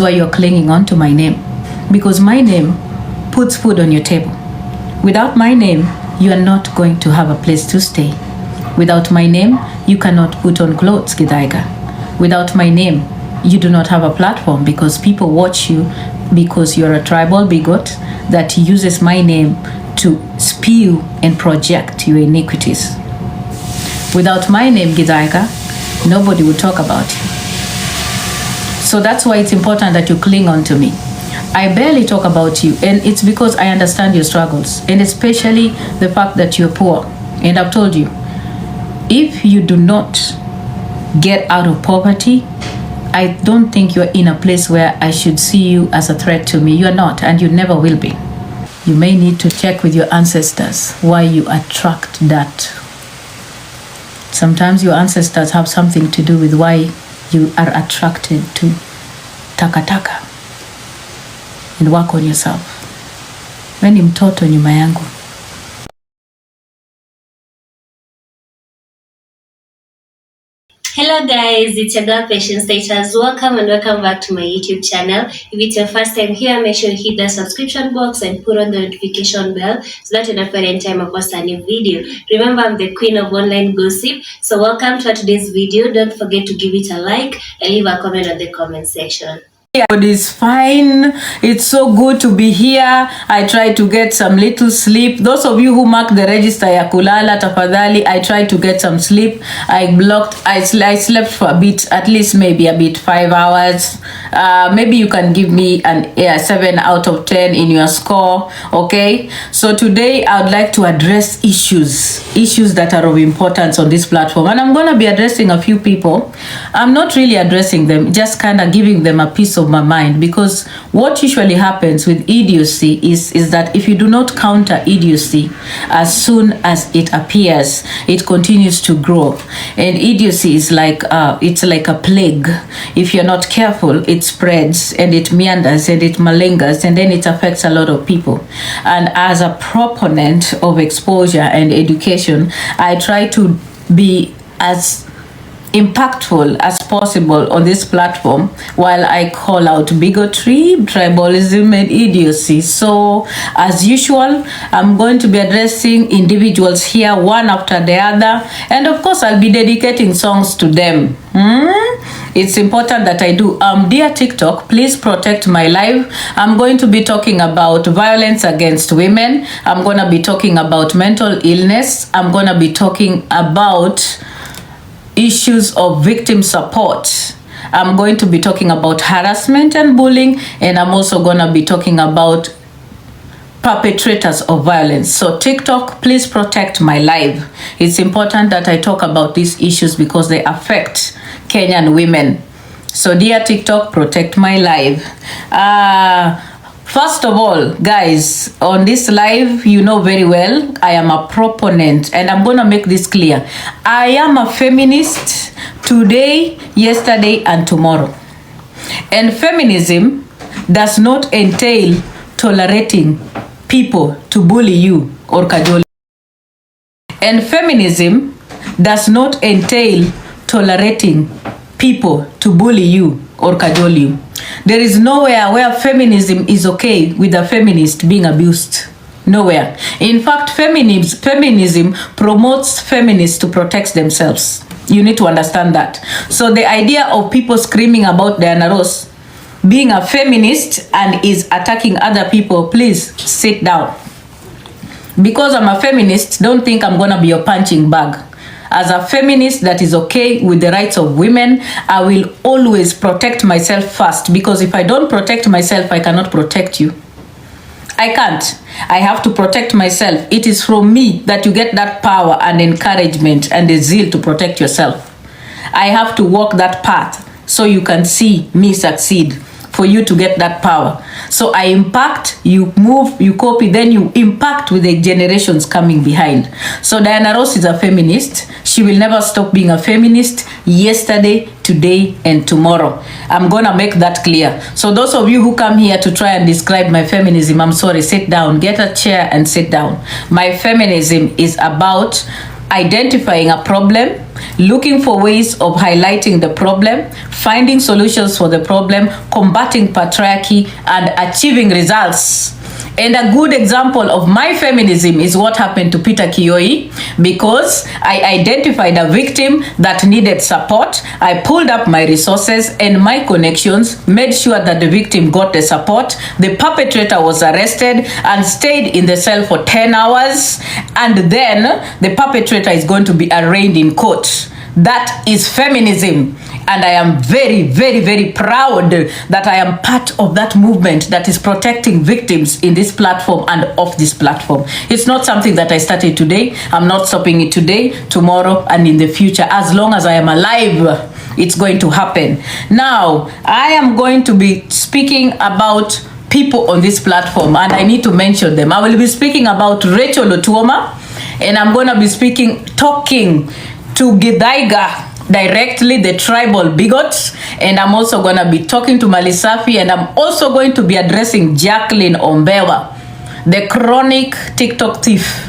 why you're clinging on to my name. Because my name puts food on your table. Without my name, you are not going to have a place to stay. Without my name, you cannot put on clothes, Githaiga. Without my name, you do not have a platform because people watch you because you're a tribal bigot that uses my name to spew and project your iniquities. Without my name, Githaiga, nobody would talk about you. So that's why it's important that you cling on to me. I barely talk about you, and it's because I understand your struggles, and especially the fact that you're poor. And I've told you, if you do not get out of poverty, I don't think you're in a place where I should see you as a threat to me. You're not, and you never will be. You may need to check with your ancestors why you attract that. Sometimes your ancestors have something to do with why you are attracted to takataka. And work on yourself. When ni mtoto nyuma yangu. Hello guys, it's your girl Patience Status. Welcome and welcome back to my YouTube channel. If it's your first time here, make sure you hit the subscription box and put on the notification bell so that you don't forget any time I post a new video. Remember, I'm the queen of online gossip. So welcome to today's video. Don't forget to give it a like and leave a comment on the comment section. Everybody's fine. It's so good to be here. I try to get some little sleep. Those of you who mark the register ya kulala tafadhali, I tried to get some sleep. I slept for a bit, at least maybe a bit, 5 hours. Maybe you can give me an 7 out of 10 in your score. Okay, so today I would like to address issues that are of importance on this platform, and I'm gonna be addressing a few people. I'm not really addressing them, just kind of giving them a piece of my mind, because what usually happens with idiocy is that if you do not counter idiocy as soon as it appears, it continues to grow. And idiocy is like it's like a plague. If you're not careful, it spreads and it meanders and it malingers, and then it affects a lot of people. And as a proponent of exposure and education, I try to be as impactful as possible on this platform while I call out bigotry, tribalism, and idiocy. So as usual, I'm going to be addressing individuals here one after the other, and of course I'll be dedicating songs to them. It's important that I do. Dear TikTok, please protect my life. I'm going to be talking about violence against women. I'm going to be talking about mental illness. I'm going to be talking about issues of victim support. I'm going to be talking about harassment and bullying, and I'm also going to be talking about perpetrators of violence. So TikTok, please protect my life. It's important that I talk about these issues because they affect Kenyan women. So dear TikTok, protect my life. First of all, guys, on this live, you know very well, I am a proponent, and I'm going to make this clear. I am a feminist today, yesterday, and tomorrow. And feminism does not entail tolerating people to bully you or cajole. And feminism does not entail tolerating people to bully you or cajole you. There is nowhere where feminism is okay with a feminist being abused. Nowhere. In fact, feminism promotes feminists to protect themselves. You need to understand that. So the idea of people screaming about Diana Ross being a feminist and is attacking other people, please sit down. Because I'm a feminist, don't think I'm gonna be your punching bag. As a feminist that is okay with the rights of women, I will always protect myself first, because if I don't protect myself, I cannot protect you. I can't. I have to protect myself. It is from me that you get that power and encouragement and the zeal to protect yourself. I have to walk that path so you can see me succeed, for you to get that power. So I impact, you move, you copy, then you impact with the generations coming behind. So Diana Ross is a feminist. She will never stop being a feminist, yesterday, today, and tomorrow. I'm gonna make that clear. So those of you who come here to try and describe my feminism, I'm sorry, sit down, get a chair and sit down. My feminism is about identifying a problem, looking for ways of highlighting the problem, finding solutions for the problem, combating patriarchy, and achieving results. And a good example of my feminism is what happened to Peter Kioi, because I identified a victim that needed support. I pulled up my resources and my connections, made sure that the victim got the support. The perpetrator was arrested and stayed in the cell for 10 hours. And then the perpetrator is going to be arraigned in court. That is feminism. And I am very, very, very proud that I am part of that movement that is protecting victims in this platform and off this platform. It's not something that I started today. I'm not stopping it today, tomorrow, and in the future. As long as I am alive, it's going to happen. Now, I am going to be speaking about people on this platform, and I need to mention them. I will be speaking about Rachel Otuoma, and I'm going to be talking to Githaiga directly, the tribal bigots, and I'm also going to be talking to Malisafi, and I'm also going to be addressing Jaclyn Omella, the chronic TikTok thief.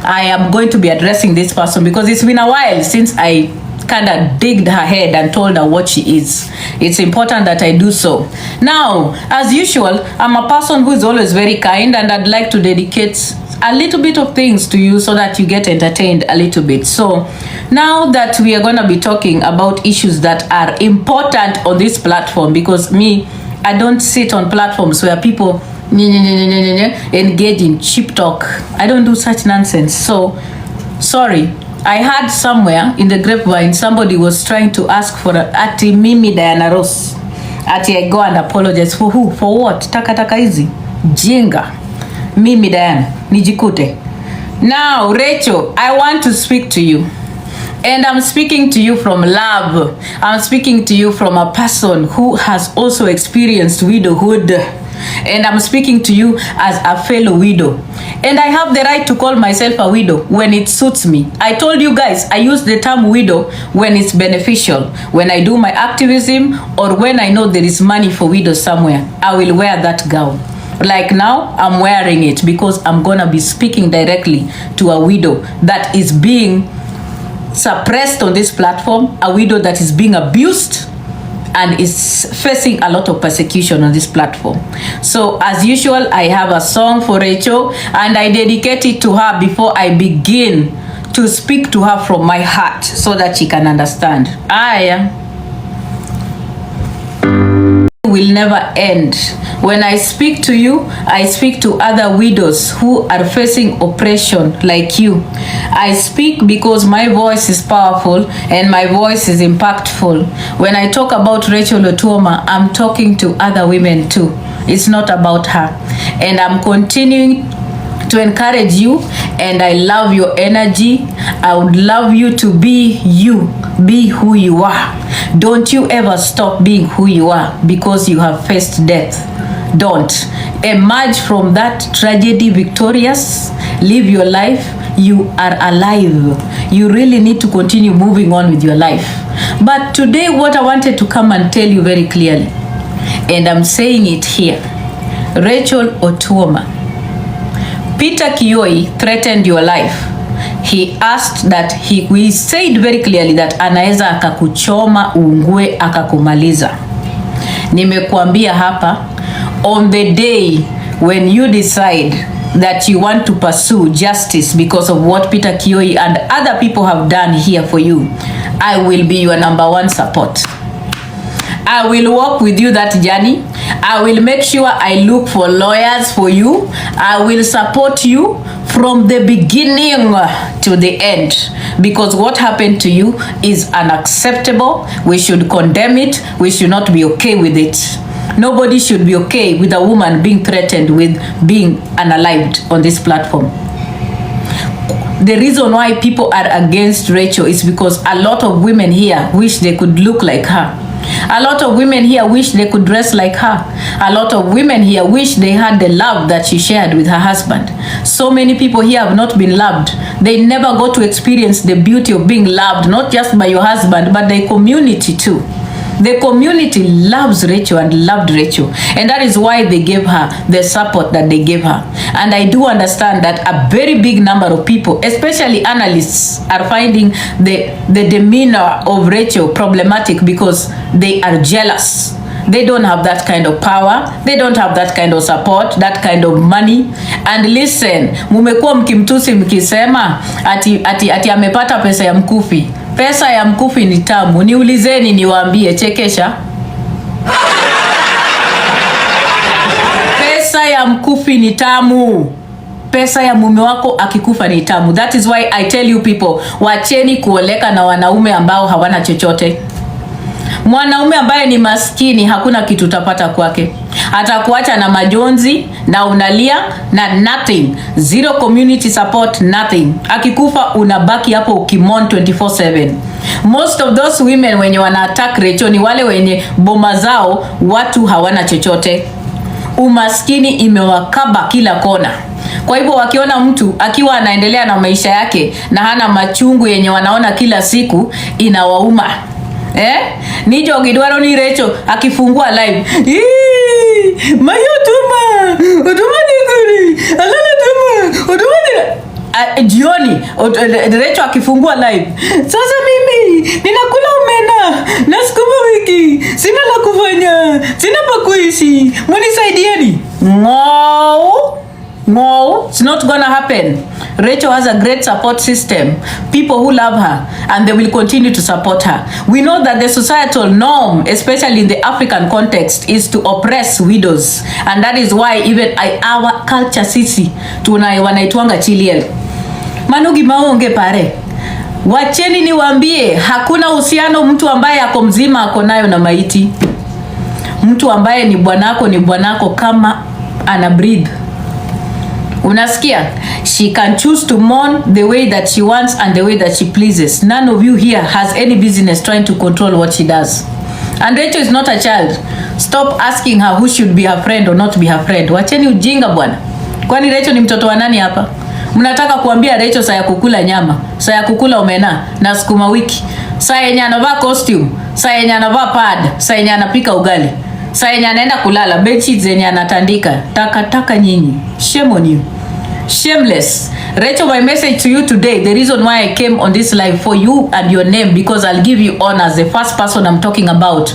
I am going to be addressing this person because it's been a while since I kind of digged her head and told her what she is. It's important that I do so. Now, as usual, I'm a person who is always very kind, and I'd like to dedicate a little bit of things to you so that you get entertained a little bit. So now that we are going to be talking about issues that are important on this platform, because I don't sit on platforms where people engage in cheap talk. I don't do such nonsense. So sorry, I heard somewhere in the grapevine somebody was trying to ask for ati mimi Diana Ross, ati I go and apologize for who, for what? Taka hizi jinga. Mimi Diana nijikute. Now Rachel, I want to speak to you, and I'm speaking to you from love. I'm speaking to you from a person who has also experienced widowhood, and I'm speaking to you as a fellow widow, and I have the right to call myself a widow when it suits me. I told you guys I use the term widow when it's beneficial, when I do my activism, or when I know there is money for widows somewhere. I will wear that gown. Like now, I'm wearing it because I'm gonna be speaking directly to a widow that is being suppressed on this platform, a widow that is being abused and is facing a lot of persecution on this platform. So as usual, I have a song for Rachel, and I dedicate it to her before I begin to speak to her from my heart so that she can understand. Will never end. When I speak to you, I speak to other widows who are facing oppression like you. I speak because my voice is powerful and my voice is impactful. When I talk about Rachel Otuoma, I'm talking to other women too. It's not about her. And I'm continuing to encourage you, and I love your energy. I would love you to be you, be who you are. Don't you ever stop being who you are because you have faced death. Don't. Emerge from that tragedy victorious. Live your life. You are alive. You really need to continue moving on with your life. But today, what I wanted to come and tell you very clearly, and I'm saying it here, Rachel Otuoma, Peter Kioi threatened your life. He asked that we said very clearly that anaweza akakuchoma uungue akakumaliza. Nimekuambia hapa, on the day when you decide that you want to pursue justice because of what Peter Kioi and other people have done here for you, I will be your #1 support. I will walk with you that journey. I will make sure I look for lawyers for you. I will support you from the beginning to the end, because what happened to you is unacceptable. We should condemn it. We should not be okay with it. Nobody should be okay with a woman being threatened with being unalived on this platform. The reason why people are against Rachel is because a lot of women here wish they could look like her. A lot of women here wish they could dress like her. A lot of women here wish they had the love that she shared with her husband. So many people here have not been loved. They never got to experience the beauty of being loved, not just by your husband, but the community too. The community loves Rachel and loved Rachel, and that is why they gave her the support that they gave her. And I do understand that a very big number of people, especially analysts, are finding the demeanor of Rachel problematic because they are jealous. They don't have that kind of power. They don't have that kind of support, that kind of money. And listen, mumekuwa mkimtusi mkisema ati amepata pesa ya mkufi. Pesa ya mkufi ni tamu. Niulizeni niwaambie, chekesha. Pesa ya mkufi ni tamu. Pesa ya mume wako akikufa ni tamu. That is why I tell you people, wacheni kuoleka na wanaume ambao hawana chochote. Mwanaume ambaye ni maskini hakuna kitu utapata kwake. Atakuacha na majonzi na unalia na nothing. Zero community support, nothing. Akikufa unabaki hapo ukimon 24/7. Most of those women wenye wana attack Rachel ni wale wenye boma zao watu hawana chochote. Umaskini imewakaba kila kona. Kwa hivyo wakiona mtu akiwa anaendelea na maisha yake na hana machungu yenye wanaona kila siku, inawauma. Nijo gidwaro ni Rachel akifungua live. Mayotuma. Otuma ni guri. Alala tuma. Otuma ni jioni Rachel akifungua live. Sasa mimi ninakula omena na sukuma wiki. Sina la kufanya. Sina pa kuishi. Mnisaidieni. No, it's not gonna happen. Rachel has a great support system, people who love her, and they will continue to support her. We know that the societal norm, especially in the African context, is to oppress widows, and that is why even our culture sisi wanaitwanga chiliel. Manugi maonge pare. Wacheni niwaambie, hakuna uhusiano mtu ambaye ako mzima ako nayo na maiti. Mtu ambaye ni bwanako kama ana breathe. Unasikia? She can choose to mourn the way that she wants and the way that she pleases. None of you here has any business trying to control what she does. And Rachel is not a child. Stop asking her who should be her friend or not be her friend. Wacheni ujinga bwana. Kwani Rachel ni mtoto wa nani hapa? Mnataka kuambia Rachel saa ya kukula nyama, saa ya kukula omena na sukuma wiki, saa yenye anavaa costume, saa yenye anavaa pad, saa yenye anapika ugali, saa yenye anaenda kulala, bedsheets zenye anatandika. Taka nyinyi. Shame on you. Shameless. Rachel, my message to you today, the reason why I came on this live for you and your name, because I'll give you honors, the first person I'm talking about.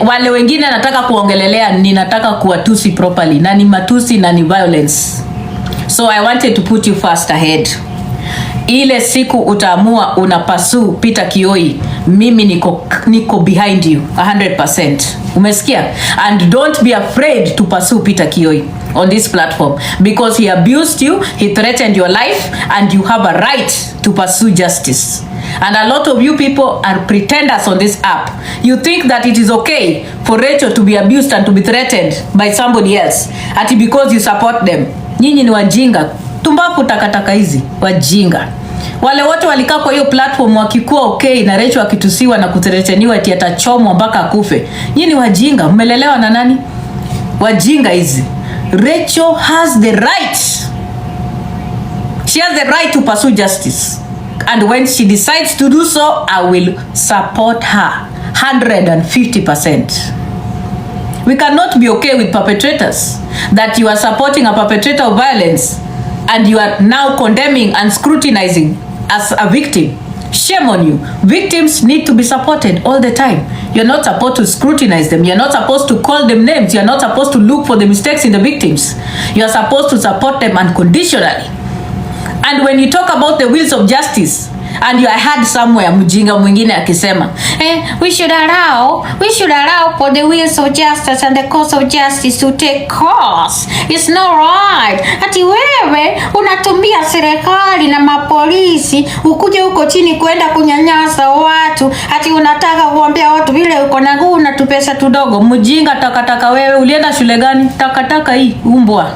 Wale wengine nataka kuongelelea, ninataka kuwatusi properly. Na ni matusi na ni violence. So I wanted to put you first ahead. Ile siku utaamua unapasu Peter Kioi, mimi niko behind you 100%. Umesikia? And don't be afraid to pursue Peter Kioi on this platform, because he abused you, he threatened your life, and you have a right to pursue justice. And a lot of you people are pretenders on this app. You think that it is okay for Rachel to be abused and to be threatened by somebody else, ati because you support them. Nyinyi ni wajinga. Tumbaku takataka hizi, wajinga. Wale wote walikaa kwa hiyo platform wakikuwa okay na Rachel akitusiwa na kuthreateniwa eti atachomwa mpaka kufe. Nyinyi wajinga, mmelelewa na nani? Wajinga hizi. Rachel has the right. She has the right to pursue justice. And when she decides to do so, I will support her 150%. We cannot be okay with perpetrators. That you are supporting a perpetrator of violence and you are now condemning and scrutinizing as a victim. Shame on you. Victims need to be supported all the time. You're not supposed to scrutinize them. You're not supposed to call them names. You're not supposed to look for the mistakes in the victims. You're supposed to support them unconditionally. And when you talk about the wheels of justice, and I heard somewhere mjinga mwingine akisema, we should allow for the wheels of justice and the course of justice to take course. It's not right. Ati wewe unatumia serikali na mapolisi ukuje huko chini kwenda kunyanyasa watu. Ati unataka kuambia watu vile uko na nguvu na tupesa tudogo. Mjinga takataka wewe, ulienda shule gani? Takataka hii umbwa.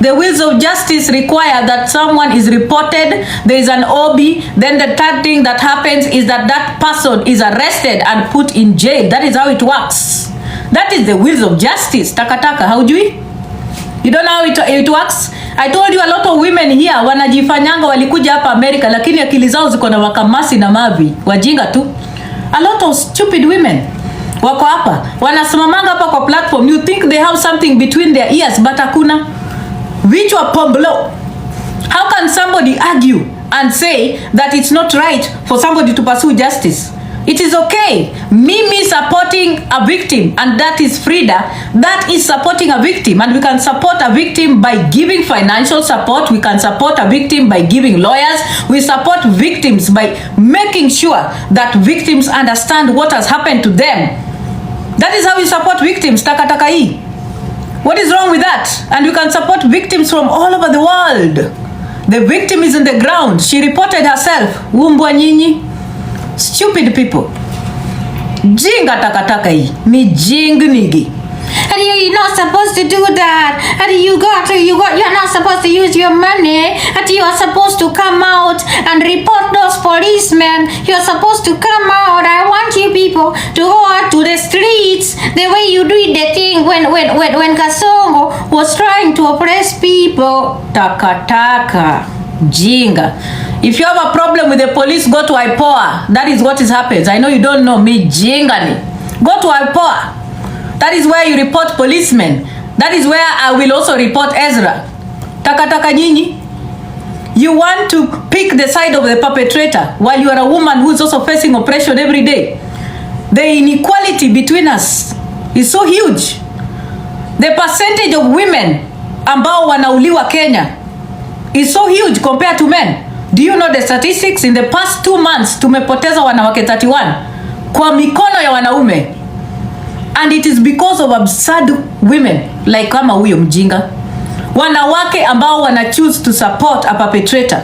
The wheels of justice require that someone is reported, there is an OB, then the third thing that happens is that person is arrested and put in jail. That is how it works. That is the wheels of justice. Takataka, haujui? You don't know how it works? I told you a lot of women here wanajifanyanga walikuja hapa America lakini akili zao ziko na wakamasi na mavi. Wajinga tu. A lot of stupid women. Wako hapa, wanasimamanga hapa kwa platform. You think they have something between their ears, but hakuna. Vichwa pomblo. How can somebody argue and say that it's not right for somebody to pursue justice? It is okay. Mimi supporting a victim, and that is Frida. That is supporting a victim, and we can support a victim by giving financial support. We can support a victim by giving lawyers. We support victims by making sure that victims understand what has happened to them. That is how we support victims. Taka hii. What is wrong with that? And we can support victims from all over the world. The victim is in the ground. She reported herself. Umbwa nyinyi. Stupid people. Jinga taka hii. Mijingnigi. And you're not supposed to do that. And you're not supposed to use your money. And you are supposed to come out and report those policemen. You're supposed to come out. I want you people to go out to the streets the way you did the thing when Kasongo was trying to oppress people. Taka. Jinga. If you have a problem with the police, go to IPOA. That is what is happens. I know you don't know me. Jingani. Go to IPOA. That is where you report policemen. That is where I will also report Ezra. Taka nyinyi. You want to pick the side of the perpetrator while you are a woman who is also facing oppression every day. The inequality between us is so huge. The percentage of women ambao wanauliwa Kenya is so huge compared to men. Do you know the statistics? In the past 2 months, tumepoteza wanawake 31 kwa mikono ya wanaume. And it is because of absurd women like kama huyo mjinga. Wanawake ambao wana choose to support a perpetrator.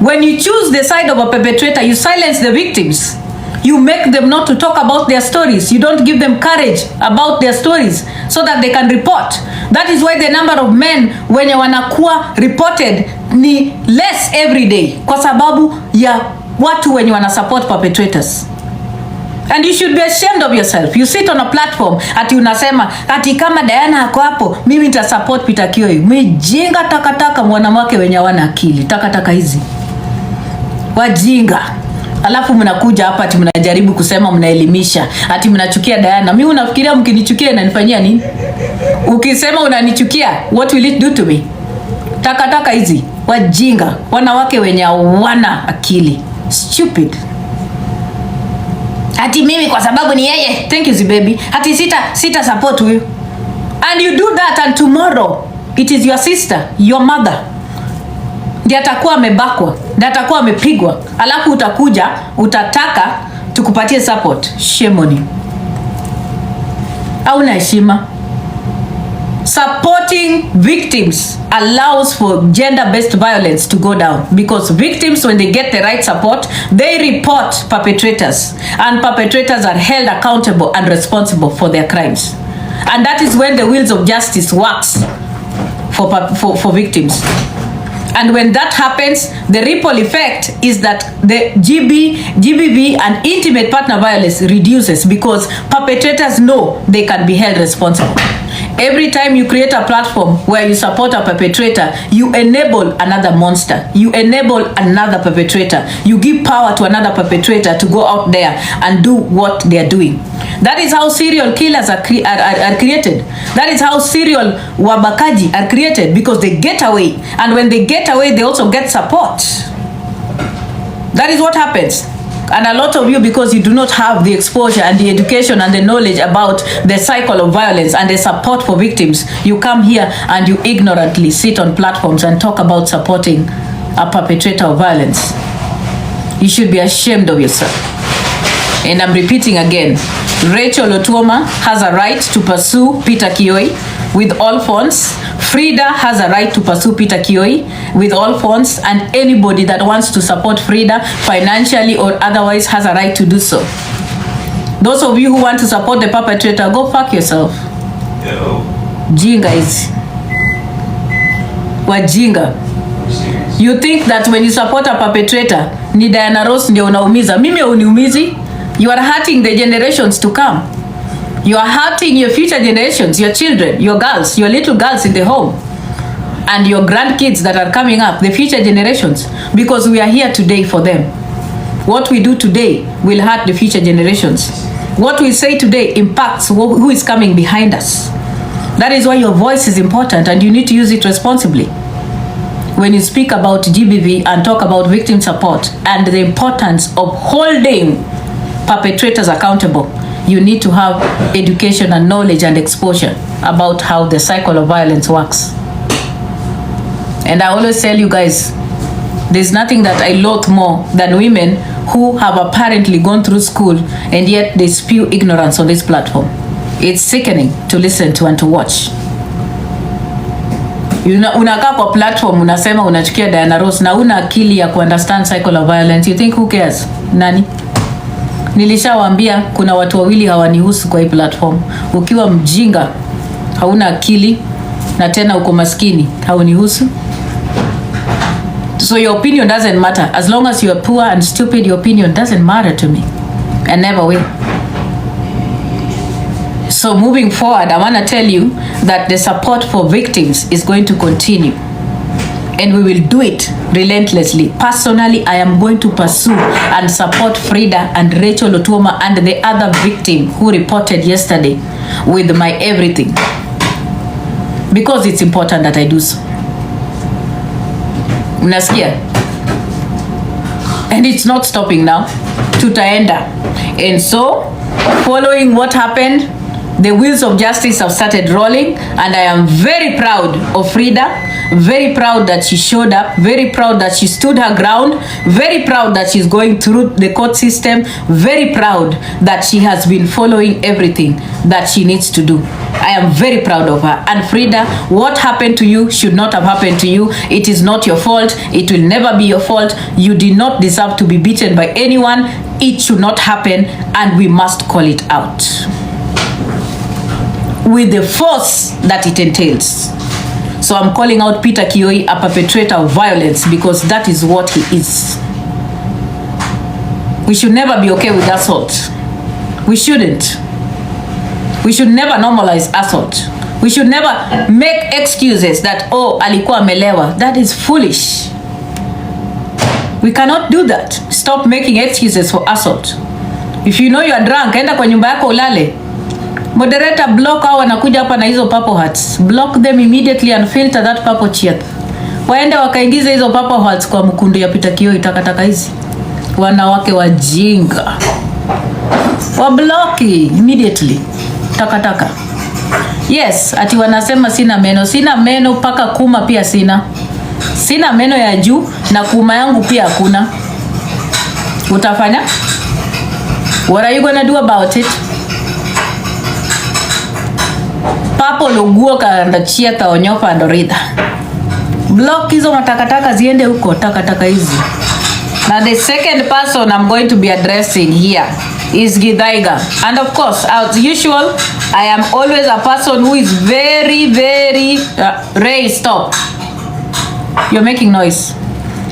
When you choose the side of a perpetrator, you silence the victims. You make them not to talk about their stories. You don't give them courage about their stories so that they can report. That is why the number of men wenye wanakuwa reported ni less every day. Kwa sababu ya watu wenye wana support perpetrators. And you should be ashamed of yourself. You sit on a platform ati unasema ati kama Diana hako hapo mimi nita support Peter Kioi. Mjinga taka mwanamke wenye wana akili. Taka hizi. Wajinga. Alafu mnakuja hapa ati mnajaribu kusema mnaelimisha. Ati mnachukia Diana. Mimi unafikiria mkinichukia inanifanyia nini? Ukisema unanichukia, what will it do to me? Taka hizi. Wajinga. Wanawake wenye wana akili. Stupid. Ati mimi kwa sababu ni yeye. Thank you baby. Ati sita support you. And you do that, and tomorrow it is your sister, your mother. Ndiye atakuwa amebakwa, ndiye atakuwa amepigwa. Alafu utakuja, utataka tukupatie support. Shame on you. Hauna heshima. Supporting victims allows for gender-based violence to go down, because victims, when they get the right support, they report perpetrators, and perpetrators are held accountable and responsible for their crimes. And that is when the wheels of justice works for victims. And when that happens, the ripple effect is that the GBV and intimate partner violence reduces, because perpetrators know they can be held responsible. Every time you create a platform where you support a perpetrator, you enable another monster. You enable another perpetrator. You give power to another perpetrator to go out there and do what they are doing. That is how serial killers are created. That is how serial wabakaji are created, because they get away. And when they get away, they also get support. That is what happens. And a lot of you, because you do not have the exposure and the education and the knowledge about the cycle of violence and the support for victims, you come here and you ignorantly sit on platforms and talk about supporting a perpetrator of violence. You should be ashamed of yourself. And I'm repeating again, Rachel Otuoma has a right to pursue Peter Kioi with all funds. Frida has a right to pursue Peter Kioi with all funds, and anybody that wants to support Frida financially or otherwise has a right to do so. Those of you who want to support the perpetrator, go fuck yourself. Jinga is wajinga. You think that when you support a perpetrator, ni Diana Ross ndio unaumiza. Mimi uniumizi. You are hurting the generations to come. You are hurting your future generations, your children, your girls, your little girls in the home, and your grandkids that are coming up, the future generations, because we are here today for them. What we do today will hurt the future generations. What we say today impacts who is coming behind us. That is why your voice is important and you need to use it responsibly. When you speak about GBV and talk about victim support and the importance of holding perpetrators accountable, you need to have education and knowledge and exposure about how the cycle of violence works. And I always tell you guys, there's nothing that I loathe more than women who have apparently gone through school and yet they spew ignorance on this platform. It's sickening to listen to and to watch. Unakaa kwa platform unasema unachukia Diana Ross na una akili ya kuunderstand cycle of violence. You think who cares? Nani? Nilishawaambia kuna watu wawili hawanihusu kwa hii platform. Ukiwa mjinga, hauna akili na tena uko maskini, haunihusu. So your opinion doesn't matter. As long as you are poor and stupid, your opinion doesn't matter to me. And never will. So moving forward, I want to tell you that the support for victims is going to continue. And we will do it relentlessly. Personally, I am going to pursue and support Frida and Rachel Otuoma and the other victim who reported yesterday with my everything. Because it's important that I do so. Unasikia? And it's not stopping now. Tutaenda. And so, following what happened, the wheels of justice have started rolling, and I am very proud of Frida, very proud that she showed up, very proud that she stood her ground, very proud that she's going through the court system, very proud that she has been following everything that she needs to do. I am very proud of her. And Frida, what happened to you should not have happened to you. It is not your fault. It will never be your fault. You did not deserve to be beaten by anyone. It should not happen, and we must call it out with the force that it entails. So I'm calling out Peter Kioi a perpetrator of violence, because that is what he is. We should never be okay with assault. We shouldn't. We should never normalize assault. We should never make excuses that, oh, alikuwa amelewa. That is foolish. We cannot do that. Stop making excuses for assault. If you know you are drunk, enda kwa nyumba yako ulale. Moderator, block hao wanakuja hapa na hizo purple hearts. Block them immediately and filter that purple chat. Waende wakaingiza hizo purple hearts kwa mkundu ya Peter Kioi takataka hizi. Wanawake wajinga. Wabloki immediately. Takataka. Yes, ati wanasema sina meno. Sina meno paka kuma pia sina. Sina meno ya juu na kuma yangu pia hakuna. Utafanya? What are you gonna do about it? Papo loguo kaandachia taonyopa andorida. Block hizo matakataka ziende huko, takataka hizi. Now the second person I'm going to be addressing here is Githaiga. And of course, as usual, I am always a person who is very, very... Ray, stop. You're making noise.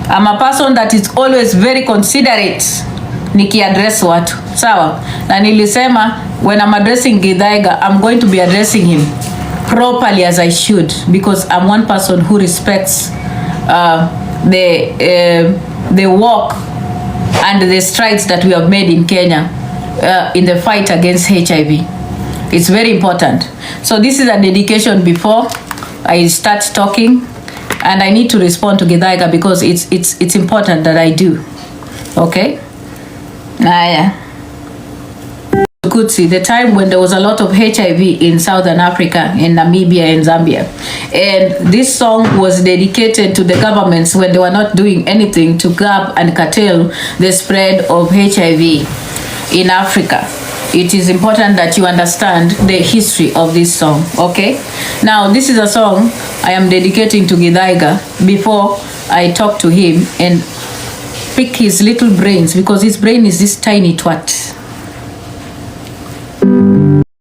I'm a person that is always very considerate nikiaddress watu. Sawa? Na nilisema, when I'm addressing Githaiga, I'm going to be addressing him properly as I should, because I'm one person who respects the work and the strides that we have made in Kenya in the fight against HIV. It's very important. So this is a dedication before I start talking, and I need to respond to Githaiga because it's important that I do. Okay? Yeah. You could see the time when there was a lot of HIV in Southern Africa, in Namibia and Zambia. And this song was dedicated to the governments when they were not doing anything to curb and curtail the spread of HIV in Africa. It is important that you understand the history of this song, okay? Now, this is a song I am dedicating to Githaiga before I talk to him and pick his little brains, because his brain is this tiny twat.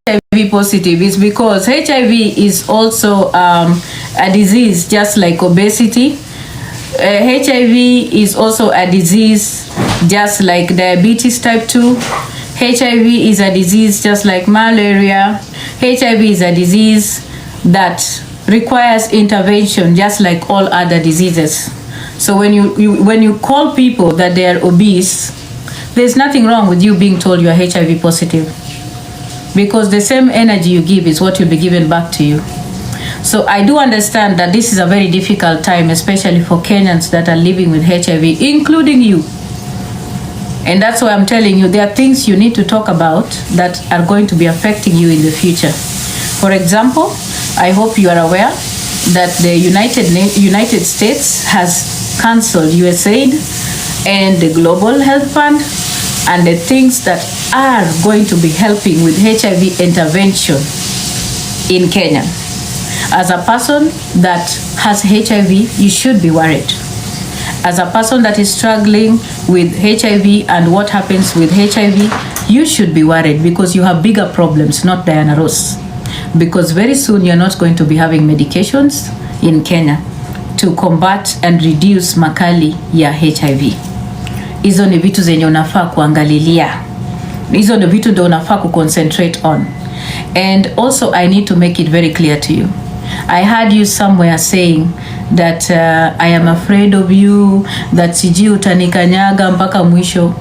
HIV positive is because HIV is also a disease just like obesity. HIV is also a disease just like diabetes type 2. HIV is a disease just like malaria. HIV is a disease that requires intervention just like all other diseases. So when you call people that they are obese, there's nothing wrong with you being told you are HIV positive, because the same energy you give is what will be given back to you. So I do understand that this is a very difficult time, especially for Kenyans that are living with HIV, including you. And that's why I'm telling you, there are things you need to talk about that are going to be affecting you in the future. For example, I hope you are aware that the United States has cancelled USAID and the Global Health Fund and the things that are going to be helping with HIV intervention in Kenya. As a person that has HIV, you should be worried. As a person that is struggling with HIV and what happens with HIV, you should be worried because you have bigger problems, not Diana Ross. Because very soon you're not going to be having medications in Kenya to combat and reduce makali ya HIV. Hizo ni vitu zenye unafaa kuangalilia. Hizo ni vitu ndio unafaa kuconcentrate on. And also I need to make it very clear to you. I heard you somewhere saying that I am afraid of you, that siji utanikanyaga mpaka mwisho.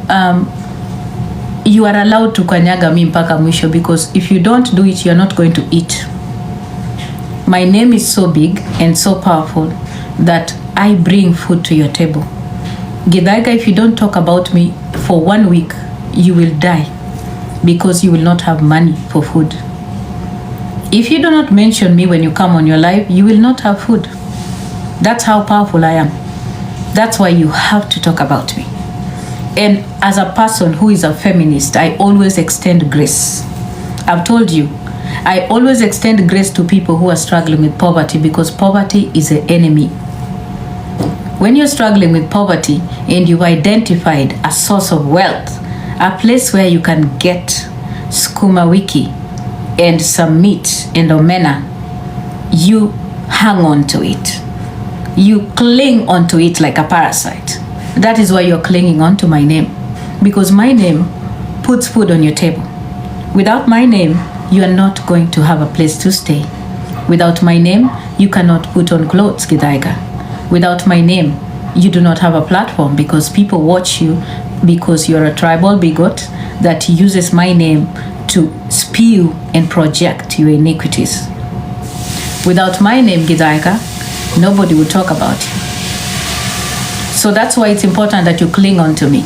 You are allowed to kanyaga mi mpaka mwisho, because if you don't do it, you're not going to eat. My name is so big and so powerful that I bring food to your table. Githaiga, if you don't talk about me for 1 week, you will die because you will not have money for food. If you do not mention me when you come on your live, you will not have food. That's how powerful I am. That's why you have to talk about me. And as a person who is a feminist, I always extend grace. I've told you, I always extend grace to people who are struggling with poverty, because poverty is an enemy. When you're struggling with poverty and you've identified a source of wealth, a place where you can get sukuma wiki and some meat and omena, you hang on to it. You cling onto it like a parasite. That is why you're clinging on to my name, because my name puts food on your table. Without my name, you are not going to have a place to stay. Without my name, you cannot put on clothes, Githaiga. Without my name, you do not have a platform, because people watch you because you're a tribal bigot that uses my name to spew and project your iniquities. Without my name, Githaiga, nobody will talk about you. So that's why it's important that you cling on to me.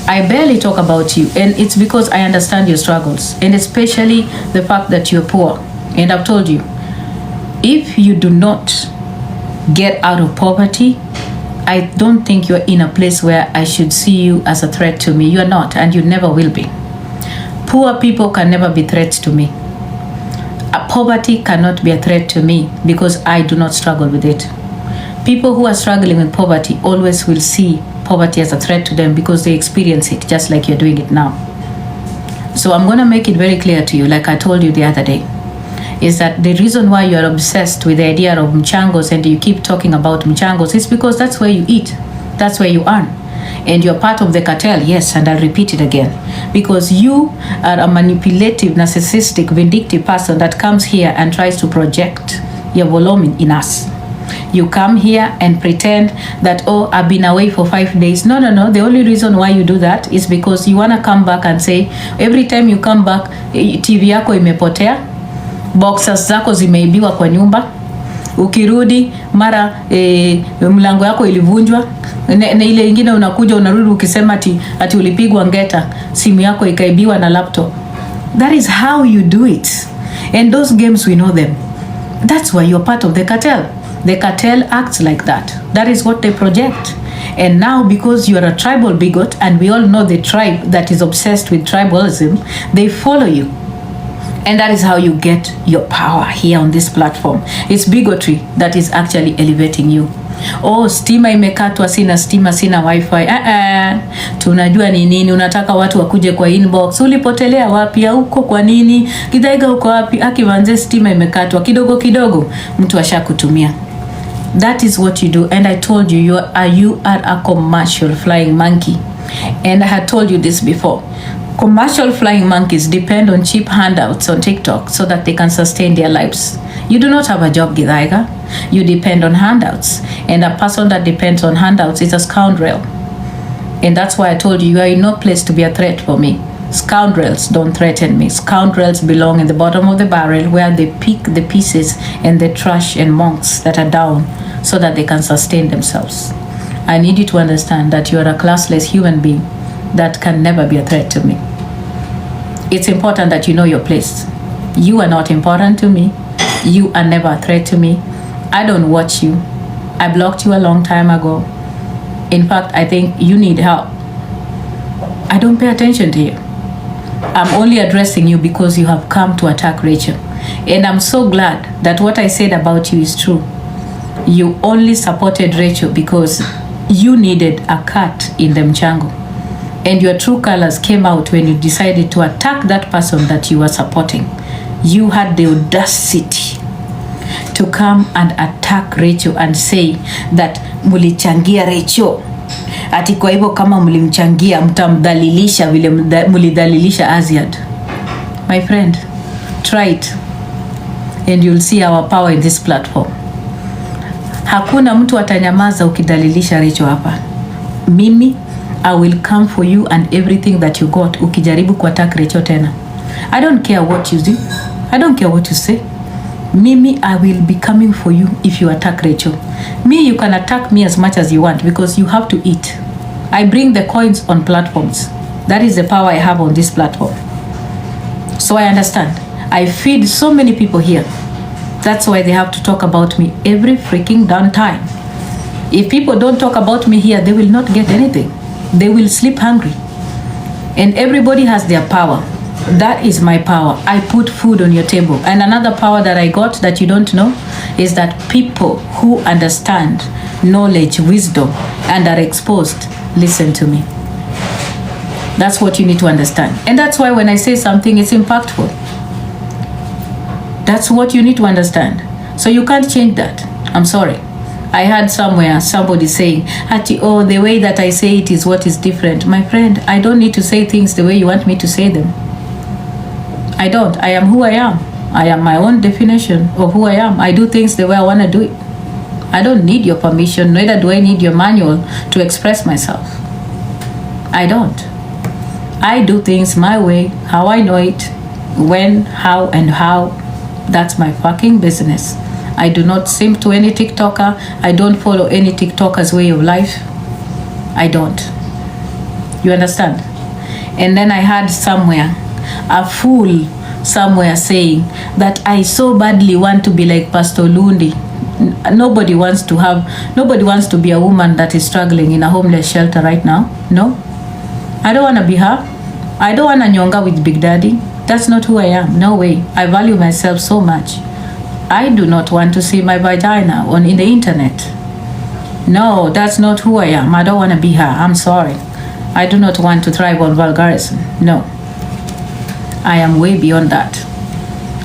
I barely talk about you, and it's because I understand your struggles, and especially the fact that you're poor. And I've told you, if you do not get out of poverty, I don't think you're in a place where I should see you as a threat to me. You're not, and you never will be. Poor people can never be threats to me. Poverty cannot be a threat to me because I do not struggle with it. People who are struggling with poverty always will see poverty as a threat to them because they experience it just like you're doing it now. So I'm going to make it very clear to you, like I told you the other day, is that the reason why you're obsessed with the idea of mchangos and you keep talking about mchangos is because that's where you eat, that's where you earn. And you're part of the cartel, yes, and I'll repeat it again. Because you are a manipulative, narcissistic, vindictive person that comes here and tries to project your volume in us. You come here and pretend that, oh, I've been away for 5 days. No. The only reason why you do that is because you want to come back and say, every time you come back, TV yako imepotea, boxers zako zimeibiwa kwa nyumba, ukirudi mara mlango yako ilivunjwa, na ile ingine unakuja unarudi ukisema ati ulipigwa ngeta, simu yako ikaibiwa na laptop. That is how you do it. And those games, we know them. That's why you're part of the cartel. The cartel acts like that. That is what they project. And now, because you are a tribal bigot, and we all know the tribe that is obsessed with tribalism, they follow you. And that is how you get your power here on this platform. It's bigotry that is actually elevating you. Oh, stima imekatwa, sina stima, sina wifi. Tunajua ni nini, unataka watu wakuje kwa inbox. Ulipotelea wapi? Uko kwa nini? Githaiga uko wapi? Akivanze stima imekatwa kidogo kidogo, mtu ashakutumia. That is what you do. And I told you, you are a commercial flying monkey. And I had told you this before. Commercial flying monkeys depend on cheap handouts on TikTok so that they can sustain their lives. You do not have a job, Githaiga. You depend on handouts. And a person that depends on handouts is a scoundrel. And that's why I told you, you are in no place to be a threat for me. Scoundrels don't threaten me. Scoundrels belong in the bottom of the barrel where they pick the pieces and the trash and monks that are down so that they can sustain themselves. I need you to understand that you are a classless human being that can never be a threat to me. It's important that you know your place. You are not important to me. You are never a threat to me. I don't watch you. I blocked you a long time ago. In fact, I think you need help. I don't pay attention to you. I'm only addressing you because you have come to attack Rachel. And I'm so glad that what I said about you is true. You only supported Rachel because you needed a cut in the mchango. And your true colors came out when you decided to attack that person that you were supporting. You had the audacity to come and attack Rachel and say that mulichangia Rachel. Ati kwa hivyo kama mlimchangia mtamdhalilisha vile mulidhalilisha Aziad. My friend, try it and you'll see our power in this platform. Hakuna mtu atanyamaza ukidhalilisha Rachel hapa. Mimi, I will come for you and everything that you got ukijaribu kuattack Rachel tena. I don't care what you do. I don't care what you say. Mimi, I will be coming for you if you attack Rachel. Me, you can attack me as much as you want because you have to eat. I bring the coins on platforms. That is the power I have on this platform. So I understand. I feed so many people here. That's why they have to talk about me every freaking damn time. If people don't talk about me here, they will not get anything. They will sleep hungry. And everybody has their power. That is my power. I put food on your table. And another power that I got that you don't know is that people who understand knowledge, wisdom, and are exposed, listen to me. That's what you need to understand. And that's why when I say something, it's impactful. That's what you need to understand. So you can't change that. I'm sorry. I heard somewhere somebody saying, oh, the way that I say it is what is different. My friend, I don't need to say things the way you want me to say them. I don't. I am who I am. I am my own definition of who I am. I do things the way I want to do it. I don't need your permission, neither do I need your manual to express myself. I don't. I do things my way, how I know it, when, how, and how. That's my fucking business. I do not simp to any TikToker. I don't follow any TikToker's way of life. I don't. You understand? And then I heard somewhere, a fool somewhere saying that I so badly want to be like Pastor Lundi. Nobody wants to be a woman that is struggling in a homeless shelter right now. No. I don't want to be her. I don't want to nyonga with Big Daddy. That's not who I am. No way. I value myself so much. I do not want to see my vagina in the internet. No, that's not who I am. I don't want to be her. I'm sorry. I do not want to thrive on vulgarism. No. I am way beyond that.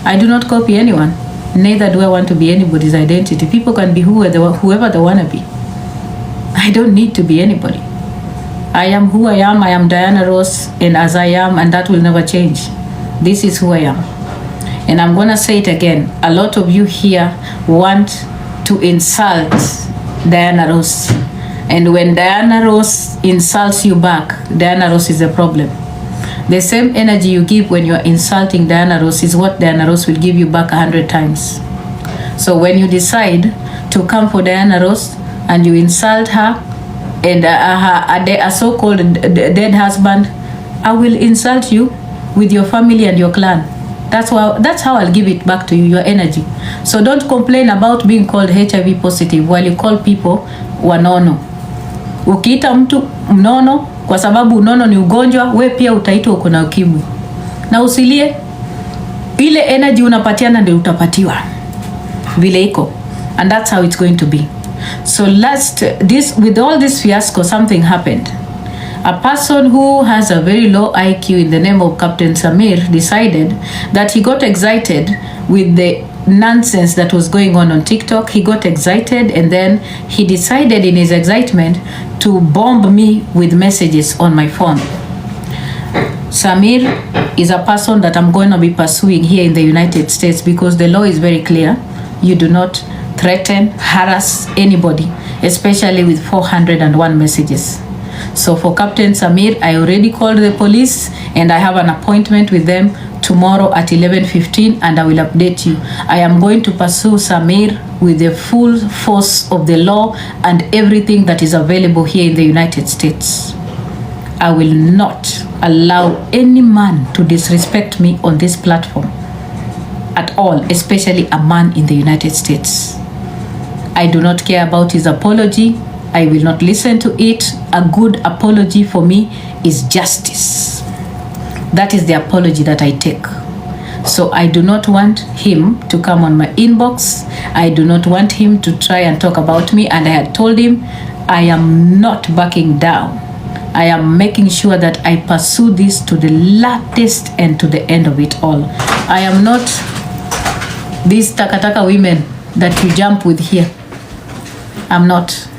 I do not copy anyone. Neither do I want to be anybody's identity. People can be whoever they want to be. I don't need to be anybody. I am who I am. I am Diana Ross, and as I am, and that will never change. This is who I am. And I'm going to say it again. A lot of you here want to insult Diana Ross. And when Diana Ross insults you back, Diana Ross is a problem. The same energy you give when you're insulting Diana Ross is what Diana Ross will give you back 100 times. So when you decide to come for Diana Ross and you insult her and a so-called dead husband, I will insult you with your family and your clan. That's how I'll give it back to you, your energy. So don't complain about being called HIV positive while you call people wanono. Ukiita mtu mnono kwa sababu unono ni ugonjwa, we pia utaitwa uko na ukimwi. Na usilie, ile energy unapatiana ndio utapatiwa. Vile iko. And that's how it's going to be. So with all this fiasco, something happened. A person who has a very low IQ in the name of Captain Samir decided that he got excited with the nonsense that was going on TikTok. He got excited and then he decided in his excitement to bomb me with messages on my phone. Samir is a person that I'm going to be pursuing here in the United States because the law is very clear. You do not threaten, harass anybody, especially with 401 messages. So for Captain Samir, I already called the police and I have an appointment with them tomorrow at 11:15 and I will update you. I am going to pursue Samir with the full force of the law and everything that is available here in the United States. I will not allow any man to disrespect me on this platform at all, especially a man in the United States. I do not care about his apology. I will not listen to it. A good apology for me is justice. That is the apology that I take. So I do not want him to come on my inbox. I do not want him to try and talk about me. And I had told him I am not backing down. I am making sure that I pursue this to the latest and to the end of it all. I am not these takataka women that you jump with here. I'm not.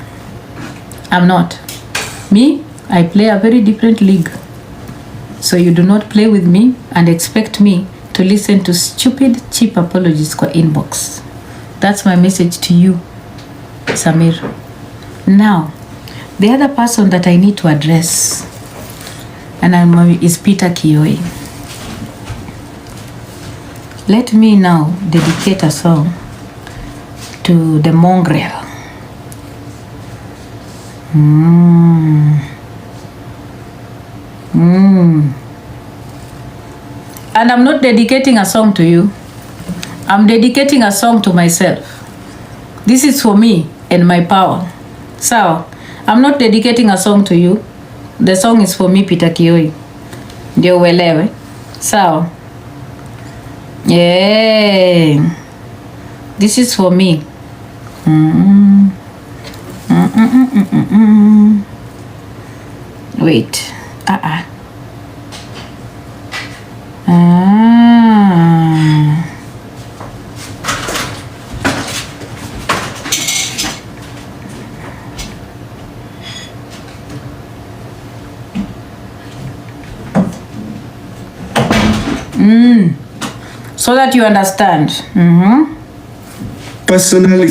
Me, I play a very different league. So you do not play with me and expect me to listen to stupid, cheap apologies kwa inbox. That's my message to you, Samir. Now, the other person that I need to address is Peter Kioi. Let me now dedicate a song to the mongrel. And I'm not dedicating a song to you. I'm dedicating a song to myself. This is for me and my power. So, I'm not dedicating a song to you. The song is for me, Peter Kioi. Ndio uelewe. So, yeah. This is for me. Wait. So that you understand. Personally,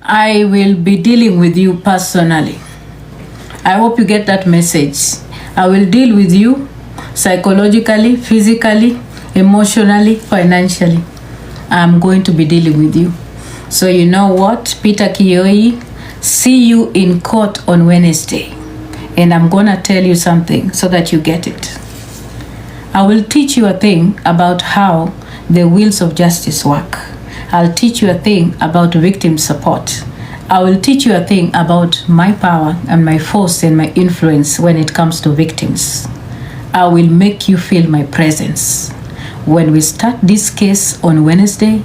I will be dealing with you personally. I hope you get that message. I will deal with you psychologically, physically, emotionally, financially. I'm going to be dealing with you. So you know what, Peter Kioi, see you in court on Wednesday. And I'm gonna tell you something so that you get it. I will teach you a thing about how the wheels of justice work. I'll teach you a thing about victim support. I will teach you a thing about my power and my force and my influence when it comes to victims. I will make you feel my presence. When we start this case on Wednesday,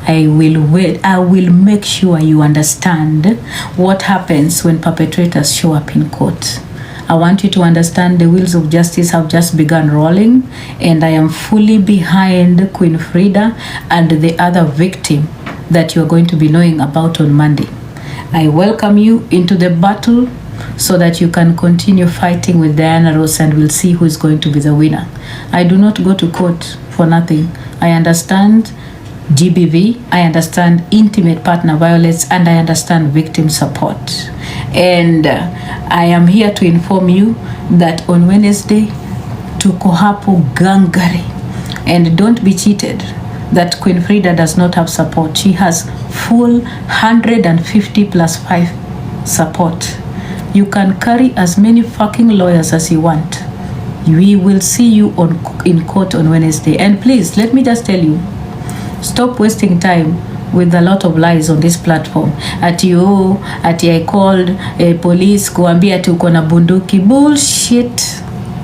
I will make sure you understand what happens when perpetrators show up in court. I want you to understand the wheels of justice have just begun rolling, and I am fully behind Queen Frida and the other victim that you are going to be knowing about on Monday. I welcome you into the battle so that you can continue fighting with Diana Ross, and we'll see who is going to be the winner. I do not go to court for nothing. I understand GBV, I understand intimate partner violence, and I understand victim support. And I am here to inform you that on Wednesday, tuko hapo gangari. And don't be cheated that Queen Frida does not have support. She has full 150 plus 5 support. You can carry as many fucking lawyers as you want. We will see you in court on Wednesday. And please, let me just tell you, stop wasting time with a lot of lies on this platform. Ati I called police kuambia ati uko na bunduki. Bullshit.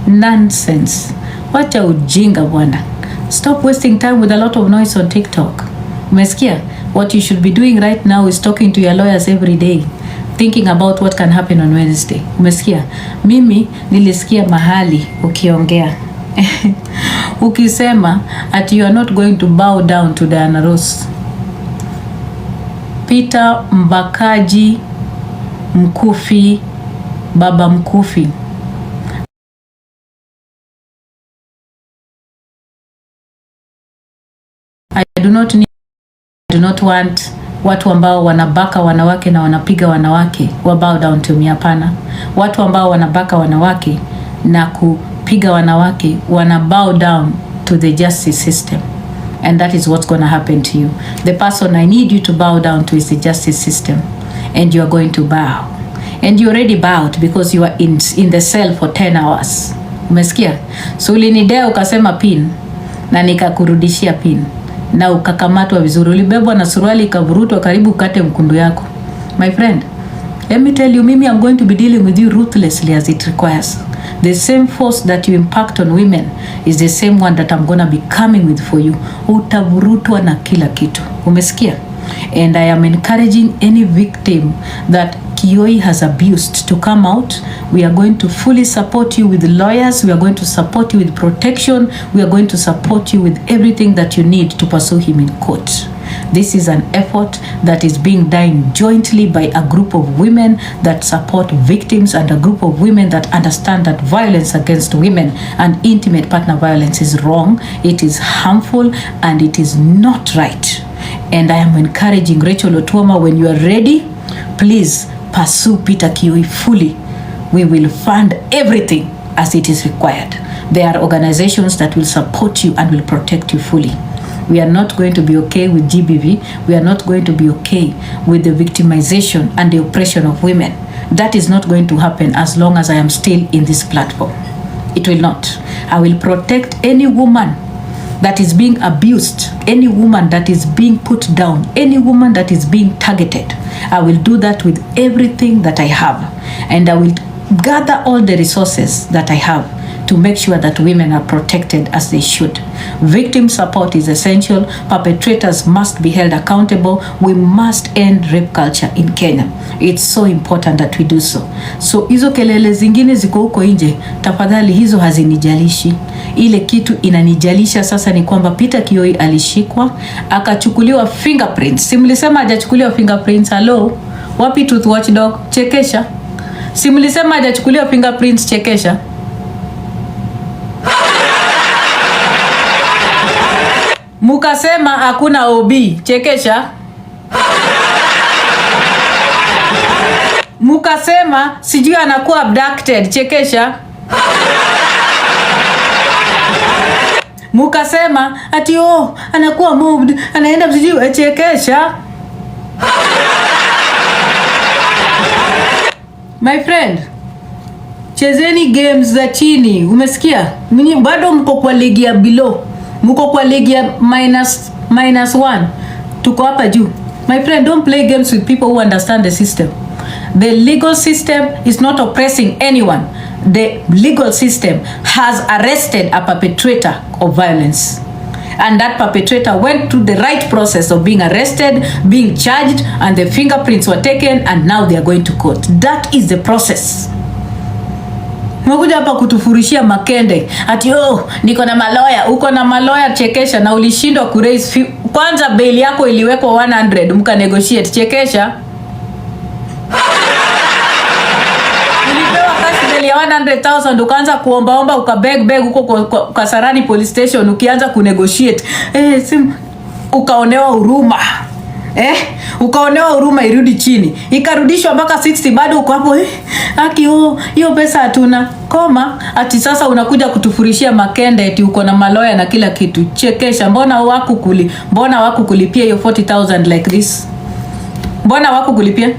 Nonsense. Wacha ujinga bwana. Stop wasting time with a lot of noise on TikTok. Umesikia? What you should be doing right now is talking to your lawyers every day, thinking about what can happen on Wednesday. Umesikia? Mimi nilisikia mahali ukiongea ukisema at you are not going to bow down to Diana Ross. Peter Mbakaji Mkufi, Baba Mkufi. I do not want Watu ambao wanabaka wanawake na wanapiga wanawake wa bow down to me, hapana. Watu ambao wanabaka wanawake na kupiga wanawake wana bow down to the justice system, and that is what's going to happen to you. The person I need you to bow down to is the justice system, and you are going to bow, and you already bowed because you are in the cell for 10 hours. Umesikia? So ulinidea ukasema pin na nikakurudishia pin na ukakamatwa vizuri, ulibebwa na suruali ikavurutwa karibu kate mkundu yako. My friend, let me tell you, mimi I'm going to be dealing with you ruthlessly as it requires. The same force that you impact on women is the same one that I'm gonna be coming with for you. Utavurutwa na kila kitu. Umesikia? And I am encouraging any victim that Kioi has abused to come out. We are going to fully support you with lawyers. We are going to support you with protection. We are going to support you with everything that you need to pursue him in court. This is an effort that is being done jointly by a group of women that support victims and a group of women that understand that violence against women and intimate partner violence is wrong, it is harmful, and it is not right. And I am encouraging Rachel Otuoma, when you are ready, please pursue Peter Kioi fully. We will fund everything as it is required. There are organizations that will support you and will protect you fully. We are not going to be okay with GBV. We are not going to be okay with the victimization and the oppression of women. That is not going to happen as long as I am still in this platform. It will not. I will protect any woman that is being abused, any woman that is being put down, any woman that is being targeted. I will do that with everything that I have, and I will gather all the resources that I have to make sure that women are protected as they should. Victim support is essential. Perpetrators must be held accountable. We must end rape culture in Kenya. It's so important that we do so. So hizo kelele zingine ziko huko nje, tafadhali hizo hazinijalishi. Ile kitu inanijalisha sasa ni kwamba Peter Kioi alishikwa, akachukuliwa fingerprints. Simlisema hajachukuliwa fingerprints. Hello? Wapi Truth Watchdog? Chekesha. Simlisema hajachukuliwa fingerprints. Chekesha. Mukasema hakuna OB. Chekesha. Mukasema sijui anakuwa abducted. Chekesha. Mukasema ati anakuwa moved, anaenda sijui. Chekesha. My friend, chezeni games za chini. Umesikia? Mimi bado mko kwa ligi ya below. Mko kwa ligi ya -1. Tuko hapa juu. My friend, don't play games with people who understand the system. The legal system is not oppressing anyone. The legal system has arrested a perpetrator of violence. And that perpetrator went through the right process of being arrested, being charged, and the fingerprints were taken, and now they are going to court. That is the process. Mwakuja hapa kutufurishia makende. Ati niko na maloya. Uko na maloya. Chekesha. Na ulishindwa kuraise kwanza bail yako iliwekwa 100. Mka negotiate. Chekesha. Ulipewa cash bail ya 100,000. Ukaanza kuomba ukabeg huko kwa Kasarani police station. Ukianza kunegotiate. Ukaonewa huruma. Ukaonewa huruma irudi chini. Ikarudishwa mpaka 60, bado uko hapo aki hiyo pesa hatuna. Koma ati sasa unakuja kutufurishia makende eti uko na maloya na kila kitu. Chekesha. Mbona wakukulipia hiyo 40,000 like this? Mbona wakukulipia?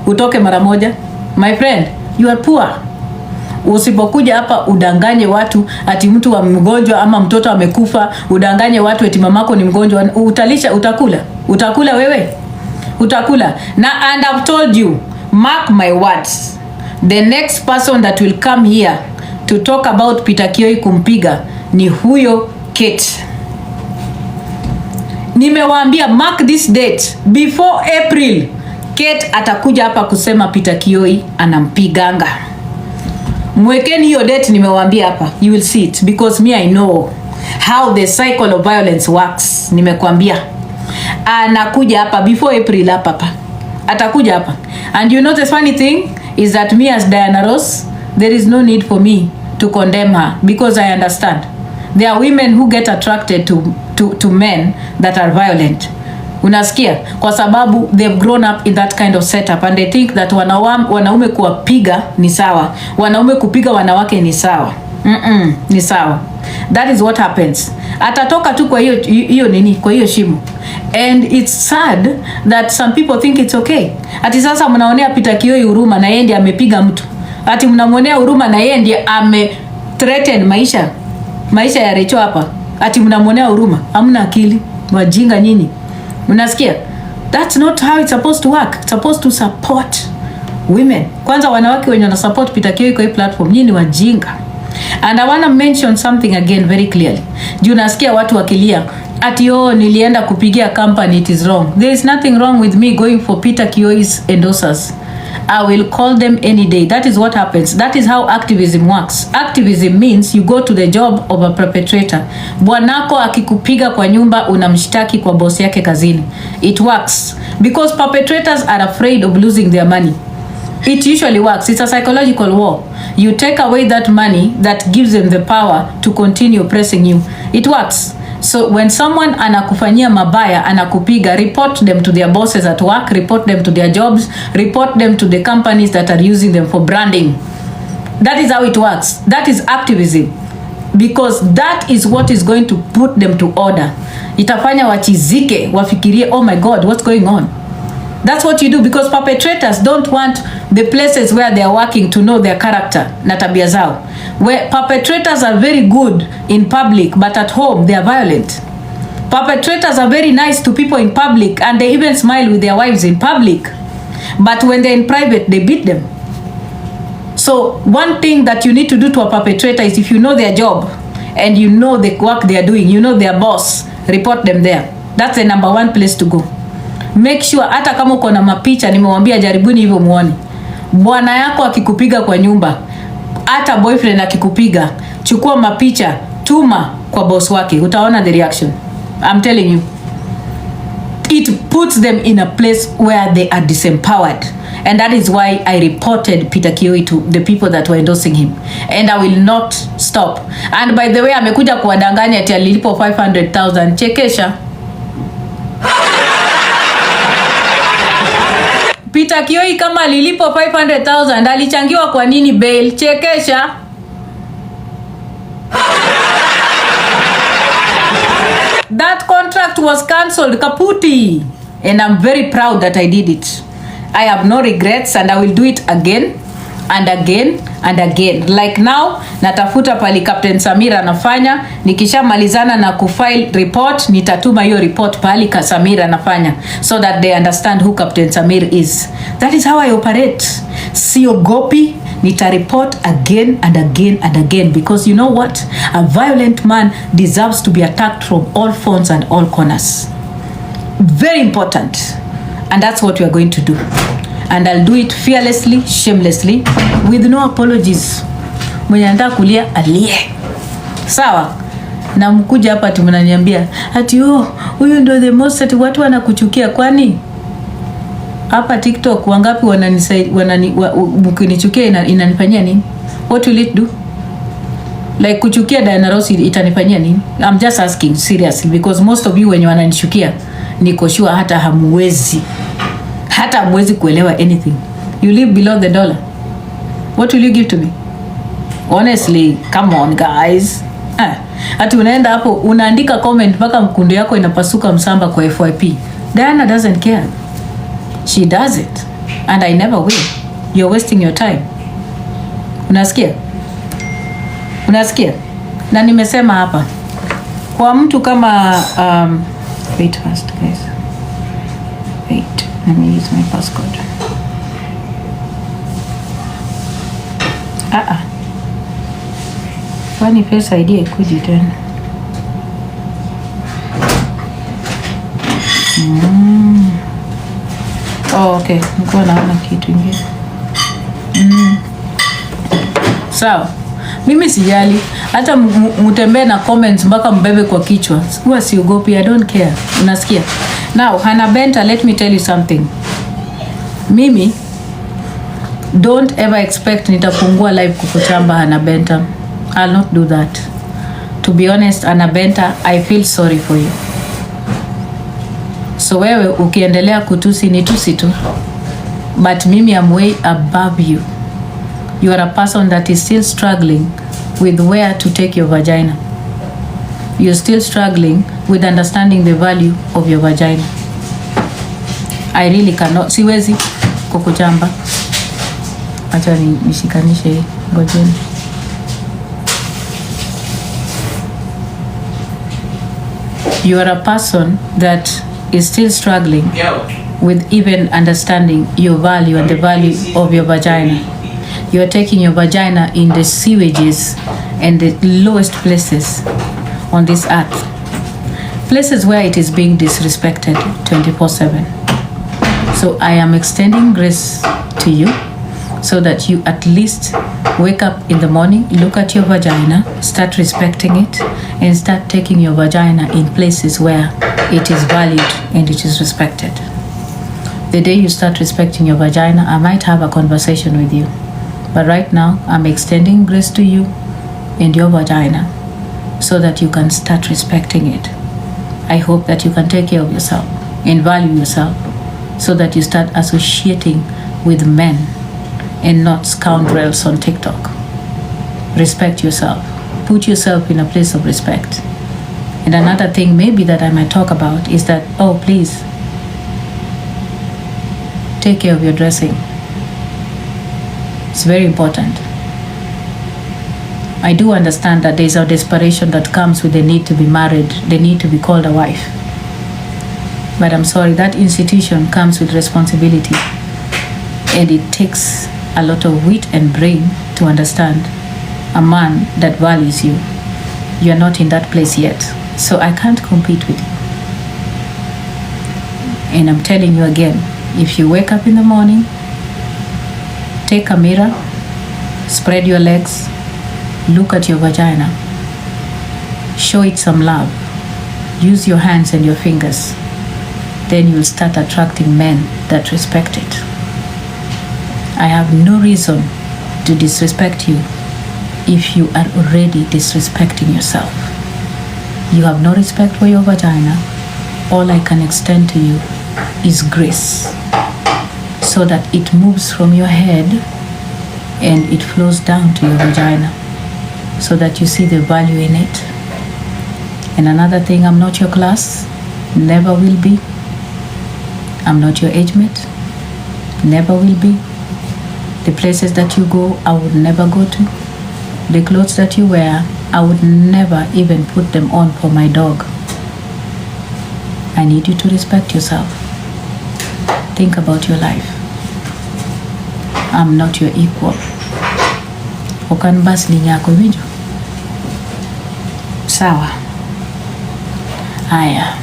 Utoke mara moja. My friend, you are poor. Usipokuja hapa udanganye watu ati mtu wa mgonjwa ama mtoto amekufa, udanganye watu eti mamako ni mgonjwa, utalisha, utakula wewe? Utakula. And I've told you, mark my words, the next person that will come here to talk about Peter Kioi kumpiga ni huyo Kate. Nimewaambia mark this date, before April Kate atakuja hapa kusema Peter Kioi anampiganga. Mwekeni hiyo date, nimewaambia hapa. You will see it because me I know how the cycle of violence works. Nimekwambia anakuja hapa before April hapa. Atakuja hapa. And you know the funny thing is that me as Diana Ross, there is no need for me to condemn her because I understand. There are women who get attracted to men that are violent. Unasikia? Kwa sababu they've grown up in that kind of setup and they think that wanaume kuwapiga ni sawa. Wanaume kupiga wanawake ni sawa. Ni sawa. That is what happens. Atatoka tu kwa hiyo nini, kwa hiyo shimo. And it's sad that some people think it's okay. Ati sasa mnaonea Peter Kioi huruma na yeye ndiye amepiga mtu. Ati mnamonea huruma na yeye ndiye threaten maisha ya Recho hapa. Ati mnamonea huruma. Hamna akili. Wajinga nyinyi. Unasikia? That's not how it's supposed to work. It's supposed to support women. Kwanza wanawake wenye wana support Peter Kioi kwa hii platform, nyinyi ni wajinga. And I want to mention something again very clearly. Juu nasikia watu wakilia ati nilienda kupigia company, it is wrong. There is nothing wrong with me going for Peter Kioi's endorsers. I will call them any day. That is what happens. That is how activism works. Activism means you go to the job of a perpetrator. Bwanako akikupiga kwa nyumba unamshtaki kwa boss yake kazini. It works because perpetrators are afraid of losing their money. It usually works. It's a psychological war. You take away that money that gives them the power to continue oppressing you. It works. So when someone anakufanyia mabaya, anakupiga, report them to their bosses at work, report them to their jobs, report them to the companies that are using them for branding. That is how it works. That is activism. Because that is what is going to put them to order. Itafanya wachizike, wafikirie, oh my God, what's going on? That's what you do because perpetrators don't want the places where they are working to know their character na tabia zao. Where perpetrators are very good in public but at home they are violent. Perpetrators are very nice to people in public and they even smile with their wives in public. But when they're in private they beat them. So one thing that you need to do to a perpetrator is if you know their job and you know the work they are doing, you know their boss, report them there. That's the number one place to go. Make sure hata kama uko na mapicha, nimewambia jaribuni hivyo muone. Bwana yako akikupiga kwa nyumba, hata boyfriend akikupiga, chukua mapicha, tuma kwa boss wake, utaona the reaction. I'm telling you. It puts them in a place where they are disempowered. And that is why I reported Peter Kioi to the people that were endorsing him. And I will not stop. And by the way, amekuja kuwadanganya ati alilipo 500,000. Chekesha. Peter Kioi kama alilipo 500,000 alichangiwa kwa nini bail? Chekesha. That contract was cancelled, kaputi. And I'm very proud that I did it. I have no regrets and I will do it again and again and again. Like now, natafuta pali Captain Samir anafanya. Nikishamalizana na kufile report, nitatuma hiyo report pali Samir anafanya. So that they understand who Captain Samir is. That is how I operate. Siogopi, nita report again and again and again. Because you know what? A violent man deserves to be attacked from all fronts and all corners. Very important. And that's what we are going to do. And I'll do it fearlessly, shamelessly, with no apologies. Mwenye anataka kulia alie. Sawa? Na mkuja hapa ati mnaniambia ati huyu ndio the most ati watu wanakuchukia kwani? Hapa TikTok wangapi mkinichukia inanifanyia nini? What will it do? Like kuchukia Diana Ross itanifanyia nini? I'm just asking seriously because most of you wenye wananichukia niko sure hata hamwezi kuelewa anything. You live below the dollar. What will you give to me? Honestly, come on guys. Ati unaenda hapo unaandika comment mpaka mkundu yako inapasuka msamba kwa FYP. Diana doesn't care. She does it. And I never will. You're wasting your time. Unasikia? Na nimesema hapa. Kwa mtu kama wait first guys. Wait, let me use my passcode. Kwani Face ID ikuji tena? Oh, okay. Nikuwa naona kitu ingine. Sawa. Mimi sijali. Hata mutembee na comments mpaka mbebe kwa kichwa. Huwa siogopi. I don't care. Unasikia? Now, Hannahbenta, let me tell you something. Mimi, don't ever expect nitapungua live kukuchamba Hannahbenta. I'll not do that. To be honest, Hannahbenta, I feel sorry for you. So wewe ukiendelea kutusi ni tusi tu. But mimi am way above you. You are a person that is still struggling with where to take your vagina. You're still struggling with understanding the value of your vagina. I really cannot. Siwezi kukujamba. Acha nishikanishe hii. Ngojeni. You are a person that is still struggling with even understanding your value and the value of your vagina. You are taking your vagina in the sewages and the lowest places on this earth. Places where it is being disrespected 24/7. So I am extending grace to you so that you at least wake up in the morning, look at your vagina, start respecting it, and start taking your vagina in places where it is valued and it is respected. The day you start respecting your vagina, I might have a conversation with you. But right now, I'm extending grace to you and your vagina so that you can start respecting it. I hope that you can take care of yourself and value yourself so that you start associating with men and not scoundrels on TikTok. Respect yourself. Put yourself in a place of respect. And another thing maybe that I might talk about is that, oh, please, take care of your dressing. It's very important. I do understand that there's a desperation that comes with the need to be married, the need to be called a wife. But I'm sorry, that institution comes with responsibility. And it takes a lot of wit and brain to understand a man that values you. You're not in that place yet. So I can't compete with you. And I'm telling you again, if you wake up in the morning, take a mirror, spread your legs, look at your vagina, show it some love, use your hands and your fingers, then you'll start attracting men that respect it. I have no reason to disrespect you if you are already disrespecting yourself. You have no respect for your vagina. All I can extend to you is grace, so that it moves from your head and it flows down to your vagina, so that you see the value in it. And another thing, I'm not your class, never will be. I'm not your age mate, never will be. The places that you go, I would never go to. The clothes that you wear, I would never even put them on for my dog. I need you to respect yourself. Think about your life. I'm not your equal. Ukanbas ni yako winjo. Sawa. Haya.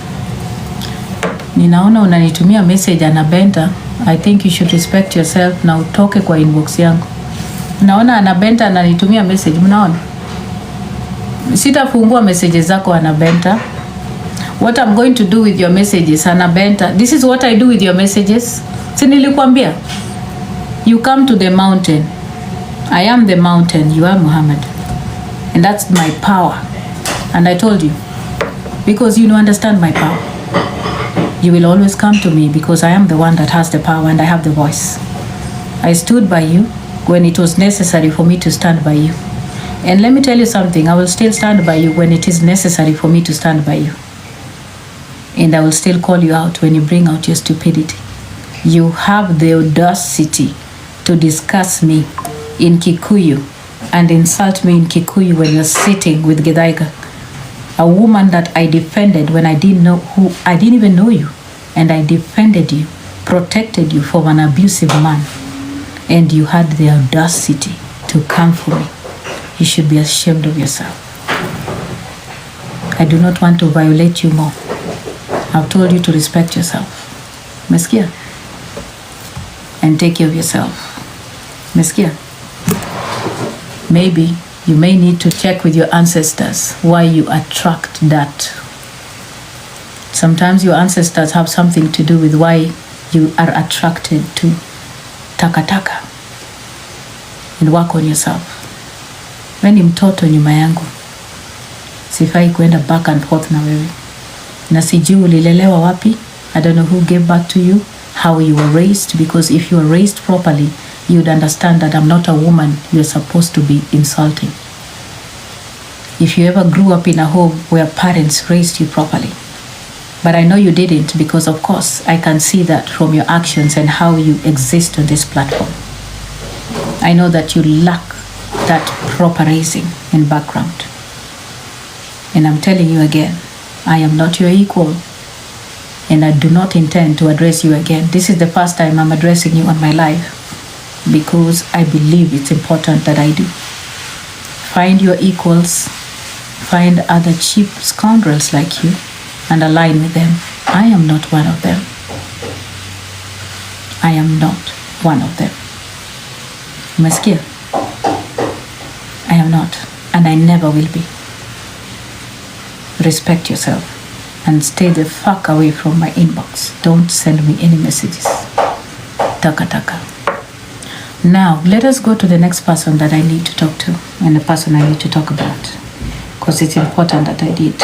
Ninaona unanitumia message Hannahbenta. I think you should respect yourself na utoke kwa inbox yangu. Naona Hannahbenta ananitumia message, mnaona? Sitafungua messages zako Hannahbenta. What I'm going to do with your messages, Hannahbenta, this is what I do with your messages. Si nilikwambia? You come to the mountain. I am the mountain, you are Muhammad. And that's my power. And I told you, because you don't understand my power, you will always come to me because I am the one that has the power and I have the voice. I stood by you when it was necessary for me to stand by you. And let me tell you something, I will still stand by you when it is necessary for me to stand by you. And I will still call you out when you bring out your stupidity. You have the audacity to discuss me in Kikuyu and insult me in Kikuyu when you're sitting with Githaiga, a woman that I defended when I didn't even know you, and I defended you, protected you from an abusive man, and you had the audacity to come for me. You should be ashamed of yourself. I do not want to violate you more. I've told you to respect yourself. Meskia? And take care of yourself. Meskia? Maybe you may need to check with your ancestors why you attract that. Sometimes your ancestors have something to do with why you are attracted to takataka. And work on yourself. When mtoto nyuma yangu, sifai kwenda back and forth na wewe. Na sijui ulilelewa wapi, I don't know who gave birth to you, how you were raised, because if you were raised properly, you'd understand that I'm not a woman you're supposed to be insulting. If you ever grew up in a home where parents raised you properly. But I know you didn't, because of course I can see that from your actions and how you exist on this platform. I know that you lack that proper raising and background. And I'm telling you again, I am not your equal, and I do not intend to address you again. This is the first time I'm addressing you on my live, because I believe it's important that I do. Find your equals, find other cheap scoundrels like you, and align with them. I am not one of them. I am not one of them. Umesikia? I am not, and I never will be. Respect yourself and stay the fuck away from my inbox. Don't send me any messages. Taka. Now, let us go to the next person that I need to talk to, and the person I need to talk about, because it's important that I did.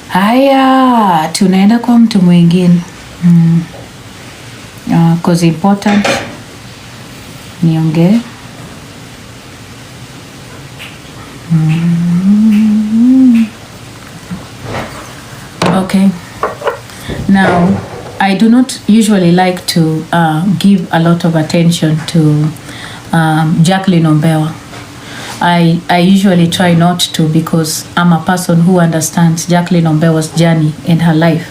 Haya, tunaenda kwa mtu mwingine. Because important niongee. Okay. Now, I do not usually like to give a lot of attention to Jaclyn Omella. I usually try not to, because I'm a person who understands Jaclyn Omella's journey in her life,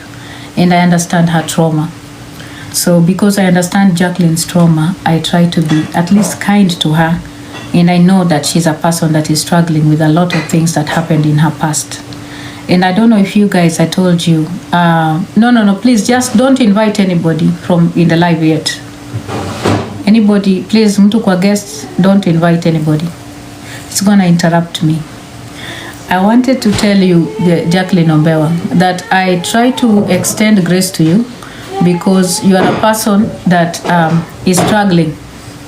and I understand her trauma. So because I understand Jaclyn's trauma, I try to be at least kind to her, and I know that she's a person that is struggling with a lot of things that happened in her past. And I don't know if you guys, I told you, no, please just don't invite anybody from in the live yet. Anybody, please, mtu kwa guests, don't invite anybody. It's gonna interrupt me. I wanted to tell you, Jaclyn Omella, that I try to extend grace to you, because you are a person that is struggling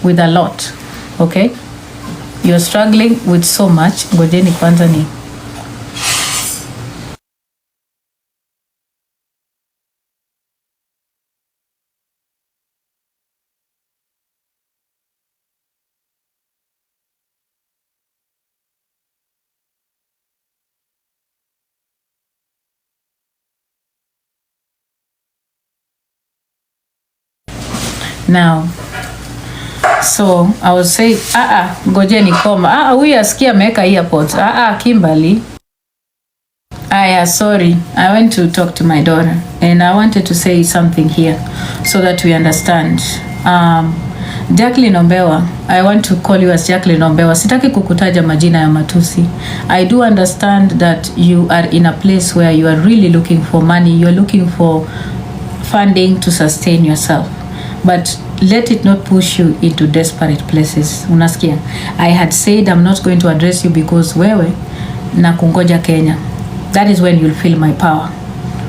with a lot, okay? You're struggling with so much. Ngojeni kwanza ni now. So I was saying, ngojeni koma. Huyu asikia ameweka earpods. Kimberly. Sorry. I went to talk to my daughter, and I wanted to say something here so that we understand. Jaclyn Omella, I want to call you as Jaclyn Omella. Sitaki kukutaja majina ya matusi. I do understand that you are in a place where you are really looking for money. You are looking for funding to sustain yourself. But let it not push you into desperate places. Unasikia? I had said I'm not going to address you because wewe na kungoja Kenya. That is when you'll feel my power.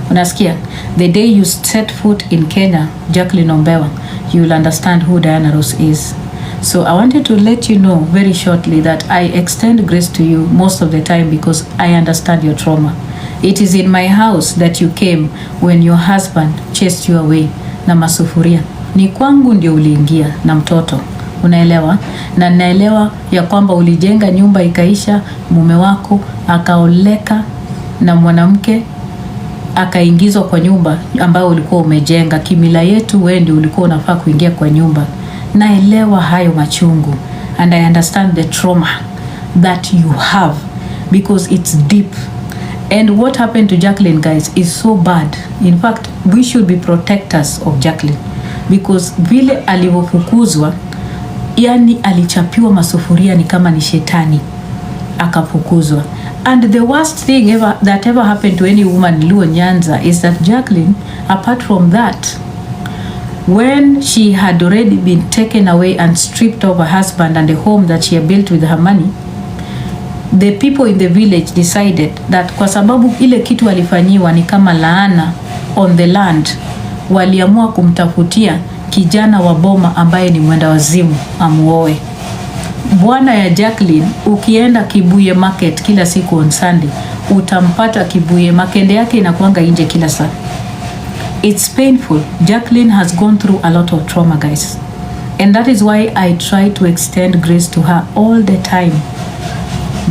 Unasikia? The day you set foot in Kenya, Jaclyn Omella, you'll understand who Diana Ross is. So I wanted to let you know very shortly that I extend grace to you most of the time, because I understand your trauma. It is in my house that you came when your husband chased you away na masufuria. Ni kwangu ndio uliingia na mtoto, unaelewa? Na naelewa ya kwamba ulijenga nyumba ikaisha, mume wako akaoleka na mwanamke, akaingizwa kwa nyumba ambayo ulikuwa umejenga. Kimila yetu wewe ndio ulikuwa unafaa kuingia kwa nyumba. Naelewa hayo machungu, and I understand the trauma that you have, because it's deep. And what happened to Jaclyn, guys, is so bad. In fact, we should be protectors of Jaclyn, because vile alivyofukuzwa, yani alichapiwa masufuria ni kama ni shetani, akafukuzwa. And the worst thing that ever happened to any woman in Luo Nyanza is that Jaclyn, apart from that, when she had already been taken away and stripped of her husband and the home that she had built with her money, the people in the village decided that kwa sababu ile kitu alifanyiwa ni kama laana on the land, waliamua kumtafutia kijana wa boma ambaye ni mwenda wazimu amuoe. Bwana ya Jaclyn, ukienda Kibuye market kila siku on Sunday, utampata Kibuye. Makende yake inakuanga nje kila saa. It's painful. Jaclyn has gone through a lot of trauma, guys. And that is why I try to extend grace to her all the time.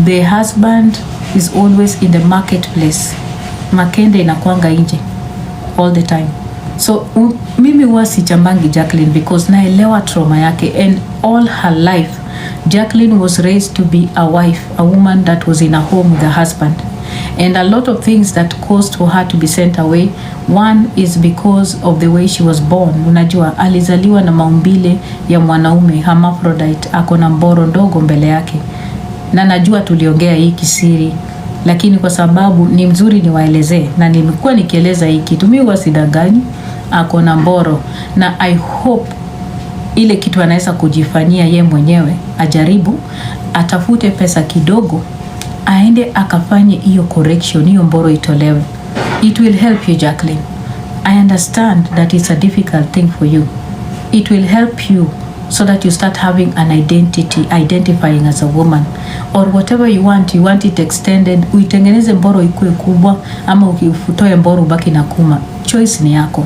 The husband is always in the marketplace. Makende inakuanga nje all the time. So mimi huwa sichambangi Jaclyn because naelewa trauma yake, and all her life Jaclyn was raised to be a wife, a woman that was in a home with a husband. And a lot of things that caused for her to be sent away, one is because of the way she was born. Unajua alizaliwa na maumbile ya mwanaume hermaphrodite, ako na mboro ndogo mbele yake. Na najua tuliongea hii kisiri, lakini kwa sababu ni mzuri niwaelezee, na nimekuwa nikieleza hii kitu, mimi wasidanganyi, ako na mboro, na I hope ile kitu anaweza kujifanyia ye mwenyewe, ajaribu, atafute pesa kidogo, aende akafanye hiyo correction, hiyo mboro itolewe. It will help you, Jaclyn. I understand that it's a difficult thing for you. It will help you so that you start having an identity, identifying as a woman, or whatever you want it extended. Uitengeneze mboro ikue kubwa, ama ukifutoe mboro ubaki na kuma. Choice ni yako.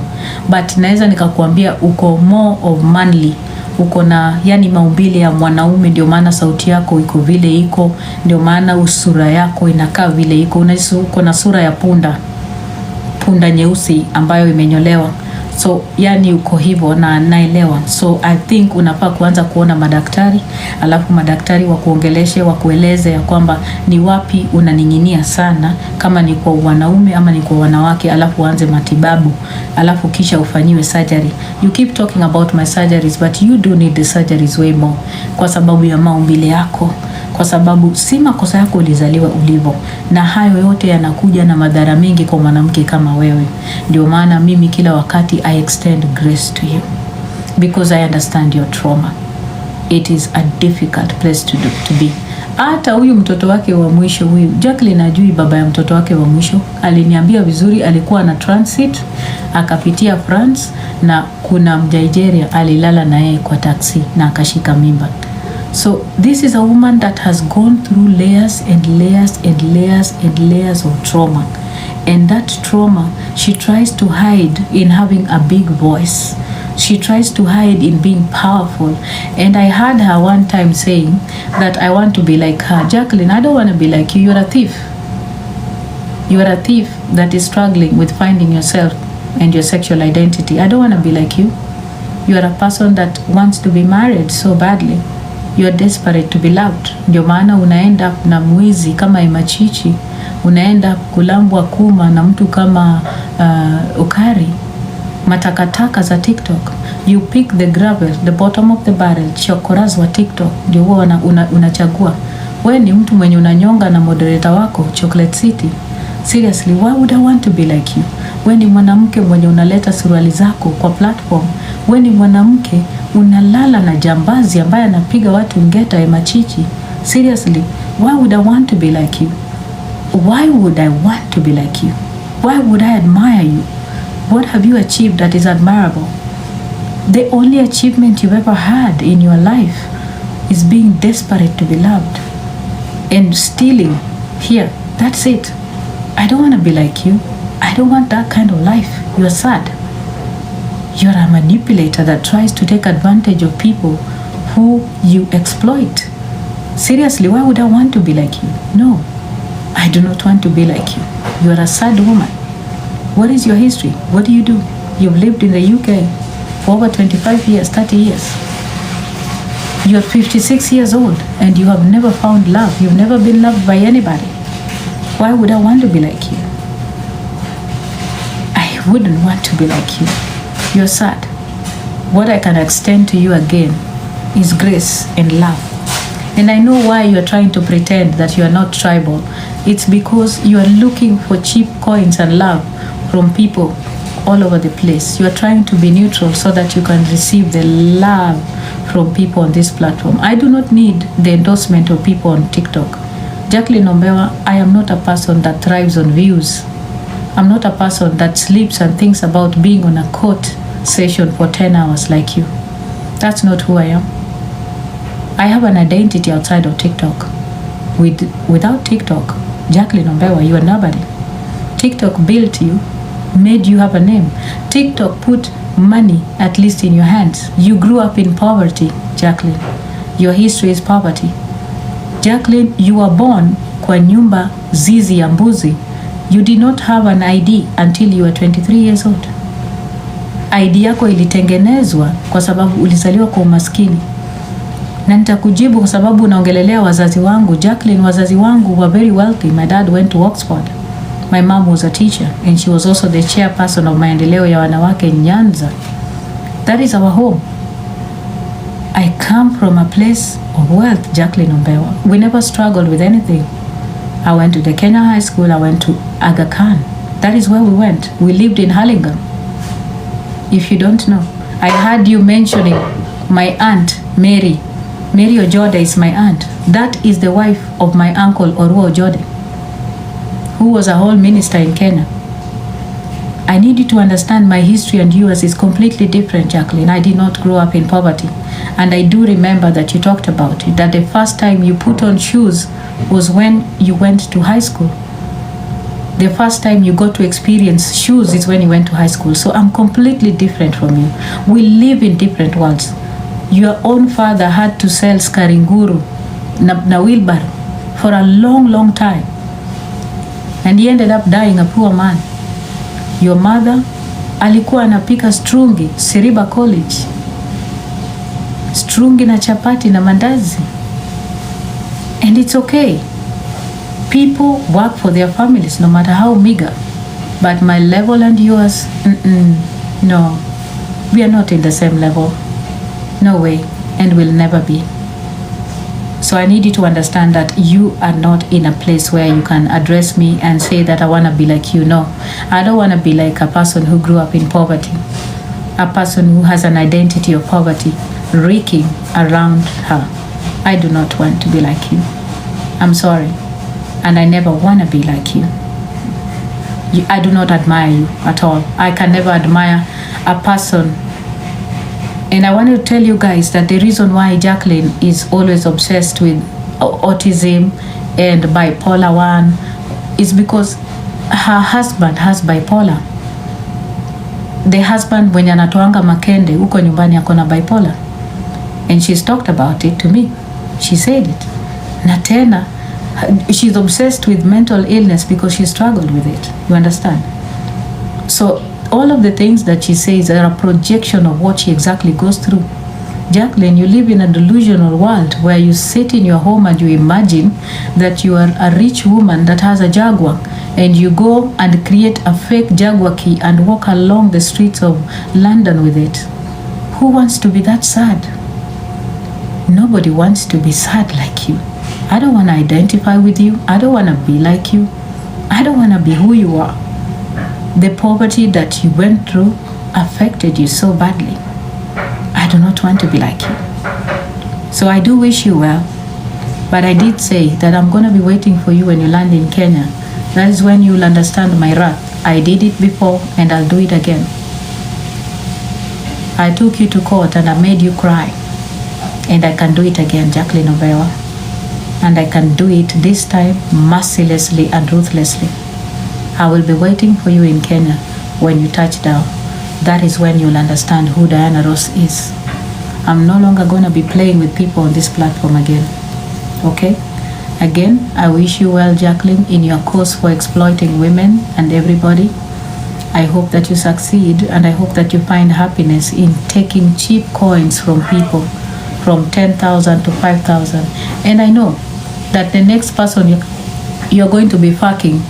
But naweza nikakuambia uko more of manly, uko na yani maumbile ya mwanaume, ndio maana sauti yako iko vile iko, ndio maana usura yako inakaa vile iko. Uko na sura ya punda nyeusi ambayo imenyolewa. So yani uko hivyo, na naelewa. So I think unafaa kuanza kuona madaktari, alafu madaktari wakuongeleshe, wakueleze ya kwamba ni wapi unaninginia sana, kama ni kwa wanaume ama ni kwa wanawake, alafu uanze matibabu, alafu kisha ufanyiwe surgery. You keep talking about my surgeries, but you do need the surgeries way more, kwa sababu ya maumbile yako, kwa sababu si makosa yako ulizaliwa ulivyo, na hayo yote yanakuja na madhara mengi kwa mwanamke kama wewe. Ndio maana mimi kila wakati I extend grace to you because I understand your trauma. It is a difficult place to be. Hata huyu mtoto wake wa mwisho, huyu Jaclyn ajui baba ya mtoto wake wa mwisho. Aliniambia vizuri, alikuwa na transit akapitia France, na kuna Mnigeria alilala na yeye kwa taxi na akashika mimba. So this is a woman that has gone through layers and layers and layers and layers of trauma. And that trauma, she tries to hide in having a big voice. She tries to hide in being powerful. And I heard her one time saying that I want to be like her. Jaclyn, I don't want to be like you. You're a thief. You are a thief that is struggling with finding yourself and your sexual identity. I don't want to be like you. You are a person that wants to be married so badly. You are desperate to be loved. Ndio maana unaenda na mwizi kama Imachichi, unaenda kulambwa kuma na mtu kama Ukari, matakataka za TikTok. You pick the gravel, the bottom of the barrel, chokoras wa TikTok, ndio unachagua. Wewe ni mtu mwenye unanyonga na moderator wako Chocolate City. Seriously, why would I want to be like you? Wewe ni mwanamke mwenye unaleta suruali zako kwa platform. Wewe ni mwanamke unalala na jambazi ambaye anapiga watu ngeta Imachichi. Seriously, why would I want to be like you? Why would I want to be like you? Why would I admire you? What have you achieved that is admirable? The only achievement you've ever had in your life is being desperate to be loved and stealing here. That's it. I don't want to be like you. I don't want that kind of life. You're sad. You're a manipulator that tries to take advantage of people who you exploit. Seriously, why would I want to be like you? No, I do not want to be like you. You are a sad woman. What is your history? What do? You've lived in the UK for over 25 years, 30 years. You're 56 years old and you have never found love. You've never been loved by anybody. Why would I want to be like you? I wouldn't want to be like you. You're sad. What I can extend to you again is grace and love. And I know why you're trying to pretend that you are not tribal. It's because you are looking for cheap coins and love from people all over the place. You are trying to be neutral so that you can receive the love from people on this platform. I do not need the endorsement of people on TikTok. Jaclyn Omella, I am not a person that thrives on views. I'm not a person that sleeps and thinks about being on a court session for 10 hours like you. That's not who I am. I have an identity outside of TikTok. Without TikTok, Jaclyn Omella, you are nobody. TikTok built you made you have a name. TikTok put money at least in your hands. You grew up in poverty, Jaclyn. Your history is poverty. Jaclyn, you were born kwa nyumba zizi ya mbuzi. You did not have an ID until you were 23 years old. ID yako ilitengenezwa kwa sababu ulizaliwa kwa umaskini. Na nitakujibu kwa sababu unaongelelea wazazi wangu. Jaclyn, wazazi wangu were very wealthy. My dad went to Oxford. My mom was a teacher and she was also the chairperson of maendeleo ya wanawake Nyanza. That is our home. I come from a place of wealth, Jaclyn Omella. We never struggled with anything. I went to the Kenya High School. I went to Aga Khan. That is where we went. We lived in Hurlingham. If you don't know, I heard you mentioning my aunt, Mary. Mary Ojode is my aunt. That is the wife of my uncle, Oruo Ojode, who was a whole minister in Kenya. I need you to understand my history and yours is completely different, Jaclyn. I did not grow up in poverty. And I do remember that you talked about it, that the first time you put on shoes was when you went to high school. The first time you got to experience shoes is when you went to high school. So I'm completely different from you. We live in different worlds. Your own father had to sell skaringuru na wheelbarrow for a long time. And he ended up dying a poor man. Your mother alikuwa anapika strungi Siriba College. Strungi na chapati na mandazi. And it's okay. People work for their families no matter how meager. But my level and yours, no. We are not in the same level. No way. And will never be. So I need you to understand that you are not in a place where you can address me and say that I want to be like you. No, I don't want to be like a person who grew up in poverty. A person who has an identity of poverty reeking around her. I do not want to be like you. I'm sorry. And I never want to be like you. I do not admire you at all. I can never admire a person. And I want to tell you guys that the reason why Jaclyn is always obsessed with autism and bipolar 1 is because her husband has bipolar. The husband mwenye anatoanga makende huko nyumbani akona bipolar. And she's talked about it to me. She said it. Na tena, she's obsessed with mental illness because she struggled with it. You understand? So all of the things that she says are a projection of what she exactly goes through. Jaclyn, you live in a delusional world where you sit in your home and you imagine that you are a rich woman that has a Jaguar, and you go and create a fake Jaguar key and walk along the streets of London with it. Who wants to be that sad? Nobody wants to be sad like you. I don't want to identify with you. I don't want to be like you. I don't want to be who you are. The poverty that you went through affected you so badly. I do not want to be like you. So I do wish you well. But I did say that I'm going to be waiting for you when you land in Kenya. That is when you'll understand my wrath. I did it before and I'll do it again. I took you to court and I made you cry. And I can do it again, Jaclyn Omella. And I can do it this time mercilessly and ruthlessly. I will be waiting for you in Kenya when you touch down. That is when you'll understand who Diana Ross is. I'm no longer going to be playing with people on this platform again. Okay? Again, I wish you well, Jaclyn, in your course for exploiting women and everybody. I hope that you succeed, and I hope that you find happiness in taking cheap coins from people, from 10,000 to 5,000. And I know that the next person you're going to be fucking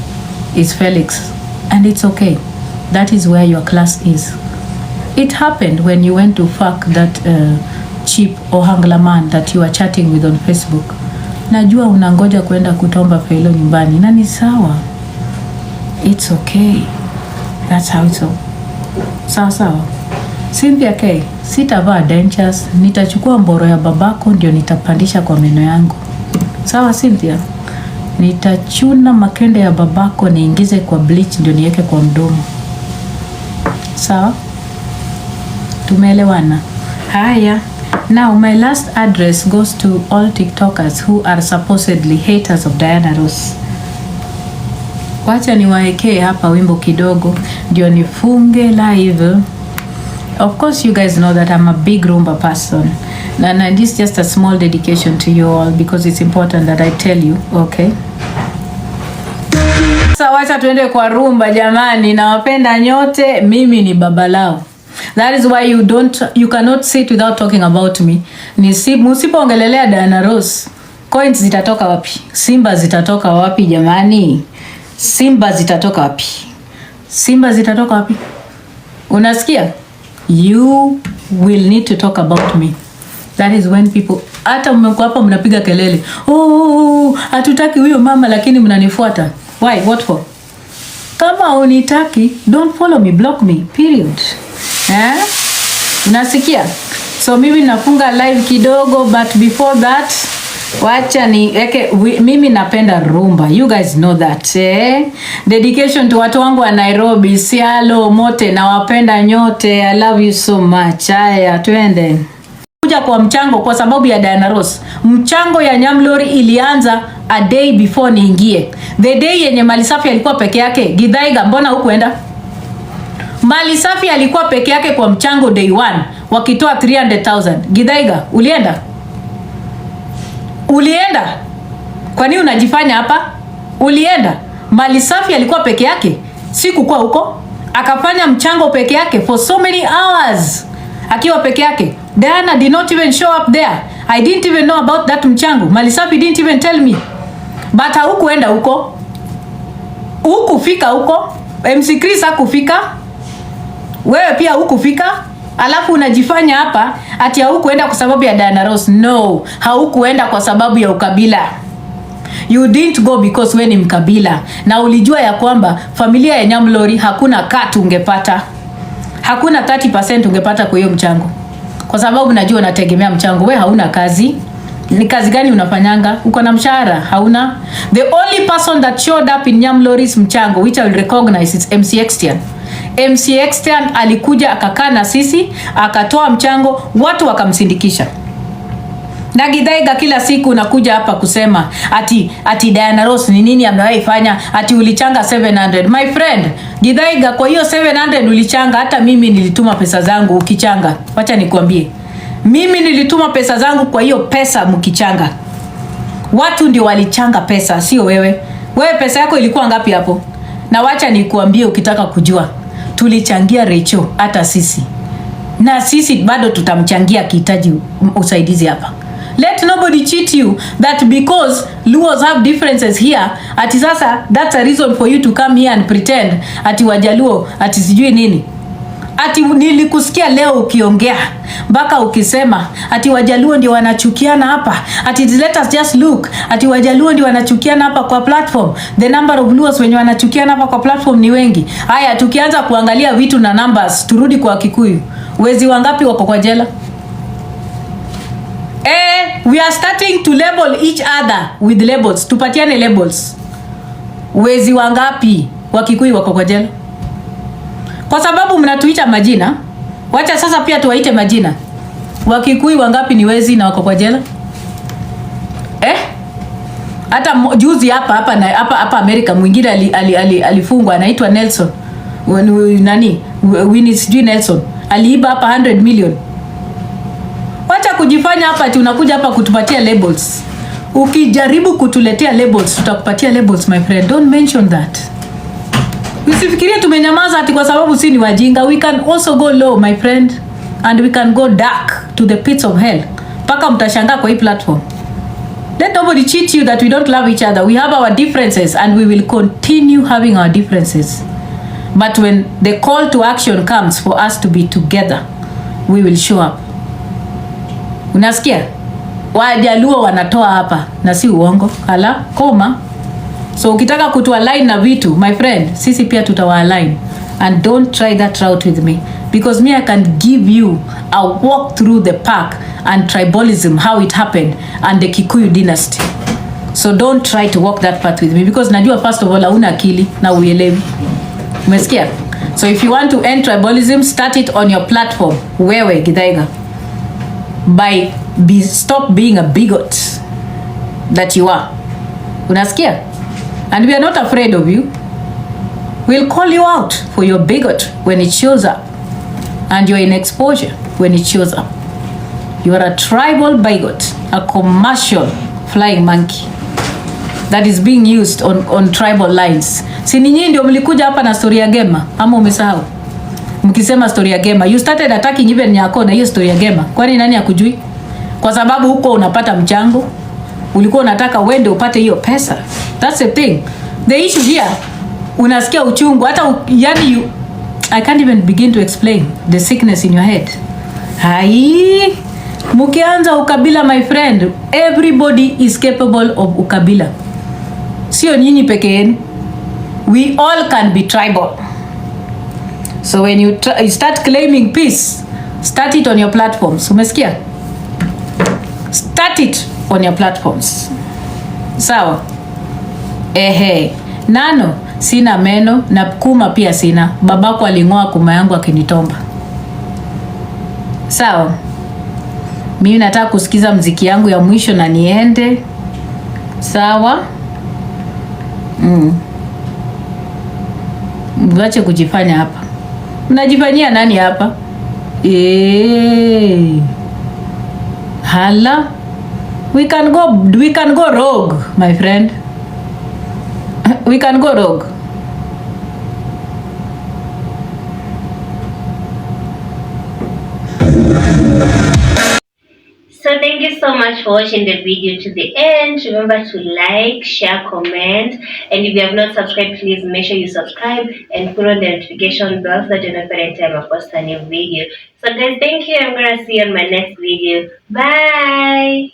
is Felix, and it's okay. That is where your class is. It happened when you went to fuck that cheap Ohangla man that you are chatting with on Facebook. Najua unangoja kwenda kutomba felo nyumbani, na ni sawa. It's okay. That's how it's all. Sawa. Cynthia K, sitavaa dentures, nitachukua mboro ya babako ndio nitapandisha kwa meno yangu. Sawa Cynthia? Nitachuna makende ya babako niingize kwa bleach ndio niweke kwa mdomo. Sawa? Tumeelewana? Haya. Now my last address goes to all TikTokers who are supposedly haters of Diana Ross. Wacha niwaekee hapa wimbo kidogo ndio nifunge live. Of course you guys know that I'm a big rumba person. And this is just a small dedication to you all because it's important that I tell you, okay? Sasa wacha tuende kwa rumba jamani, nawapenda nyote, mimi ni baba lao. That is why you cannot sit without talking about me. Msipoongelelea Diana Ross, coins zitatoka wapi? Simba zitatoka wapi jamani? Simba zitatoka wapi? Simba zitatoka wapi? Unasikia? You will need to talk about me. That is when people, hata mmekuwa hapa mnapiga kelele, oh, hatutaki huyo mama lakini mnanifuata. Why? What for? Kama unitaki, don't follow me, block me, period. Unasikia? So mimi nafunga live kidogo, but before that, wacha mimi napenda rumba. You guys know that. Dedication to watu wangu wa Nairobi, Sialo, Mote, nawapenda nyote. I love you so much. Haya, twende. Kuja kwa mchango kwa sababu ya Diana Ross. Mchango ya Nyamlori ilianza a day before niingie. The day yenye Malisafi alikuwa peke yake. Githaiga, mbona hukuenda? Malisafi alikuwa peke yake kwa mchango day 1 wakitoa 300,000. Githaiga, ulienda? Ulienda? Kwa nini unajifanya hapa? Ulienda? Malisafi alikuwa peke yake. Sikukuwa huko. Akafanya mchango peke yake for so many hours. Akiwa peke yake. Diana did not even show up there. I didn't even know about that mchango. Malisafi didn't even tell me. But hukuenda huko. Hukufika huko. MC Chris hakufika. Wewe pia hukufika. Alafu unajifanya hapa ati haukuenda kwa sababu ya Diana Ross. No, haukuenda kwa sababu ya ukabila. You didn't go because we ni mkabila. Na ulijua ya kwamba familia ya Nyamlori hakuna cut ungepata. Hakuna 30% ungepata kwa hiyo mchango. Kwa sababu najua unategemea mchango. We hauna kazi. Ni kazi gani unafanyanga? Uko na mshahara? Hauna. The only person that showed up in Nyamlori's mchango, which I will recognize, is MC Extian. MC Extian alikuja akakaa na sisi, akatoa mchango, watu wakamsindikisha. Na Githaiga kila siku unakuja hapa kusema ati Diana Ross ni nini amewahi fanya, ati ulichanga 700. My friend, Githaiga, kwa hiyo 700 ulichanga, hata mimi nilituma pesa zangu ukichanga. Wacha nikwambie. Mimi nilituma pesa zangu kwa hiyo pesa mkichanga. Watu ndio walichanga pesa, sio wewe. Wewe pesa yako ilikuwa ngapi hapo? Na wacha nikuambie ukitaka kujua. Tulichangia Rachel hata sisi. Na sisi bado tutamchangia kihitaji usaidizi hapa. Let nobody cheat you that because Luos have differences here, ati sasa that's a reason for you to come here and pretend ati Wajaluo ati sijui nini. Ati nilikusikia leo ukiongea mpaka ukisema ati Wajaluo ndio wanachukiana hapa. Ati let us just look. Ati Wajaluo ndio wanachukiana hapa kwa platform. The number of Luos wenye wanachukiana hapa kwa platform ni wengi. Haya, tukianza kuangalia vitu na numbers, turudi kwa Kikuyu. Wezi wangapi wako kwa jela? We are starting to label each other with labels. Tupatiane labels. Wezi wangapi wa Kikuyu wako kwa jela? Kwa sababu mnatuita majina, wacha sasa pia tuwaite majina. Wakikuyu wangapi ni wezi na wako kwa jela? Hata juzi hapa Amerika mwingine alifungwa anaitwa Nelson. Winnie sijui Nelson. Aliiba hapa 100 million. Wacha kujifanya hapa ati unakuja hapa kutupatia labels. Ukijaribu kutuletea labels, tutakupatia labels, my friend. Don't mention that. Usifikirie tumenyamaza ati kwa sababu si ni wajinga. We can also go low, my friend, and we can go dark to the pits of hell. Paka mtashangaa kwa hii platform. Let nobody cheat you that we don't love each other. We have our differences and we will continue having our differences. But when the call to action comes for us to be together, we will show up. Unasikia? Wajaluo wanatoa hapa na si uongo. Hala, koma. So ukitaka kutualign na vitu, my friend, sisi pia tutawa-align. And don't try that route with me. Because me, I can give you a walk through the park and tribalism, how it happened, and the Kikuyu dynasty. So don't try to walk that path with me. Because najua first of all, hauna akili na uelewi. Umesikia? So if you want to end tribalism, start it on your platform. Wewe, Githaiga. Stop being a bigot that you are. Unasikia? And we are not afraid of you. We'll call you out for your bigot when it shows up. And you're in exposure when it shows up. You are a tribal bigot, a commercial flying monkey that is being used on tribal lines. Si nyinyi ndio mlikuja hapa na story ya Gema ama umesahau? Mkisema story ya Gema, you started attacking even Nyako na hiyo story ya Gema. Kwani nani akujui? Kwa sababu huko unapata mchango, ulikuwa unataka uende upate hiyo pesa. That's the thing. The issue here, unasikia uchungu hata yani I can't even begin to explain the sickness in your head. Hai, mukianza ukabila my friend, everybody is capable of ukabila. Sio nyinyi peke yenu. We all can be tribal. So when you start claiming peace, start it on your platforms. Umesikia? Start it on your platforms. Sawa? Nano, sina meno na kuma pia sina. Babako alingoa kuma yangu akinitomba. Sawa? Mimi nataka kusikiza mziki yangu ya mwisho na niende. Sawa? Mwache kujifanya hapa. Mnajifanyia nani hapa? Hala. We can go rogue, my friend. We can go rogue. So thank you so much for watching the video to the end. Remember to like, share, comment, and if you have not subscribed, please make sure you subscribe and put on the notification bell so that you know every time I post a new video. So guys, thank you. I'm gonna see you on my next video. Bye.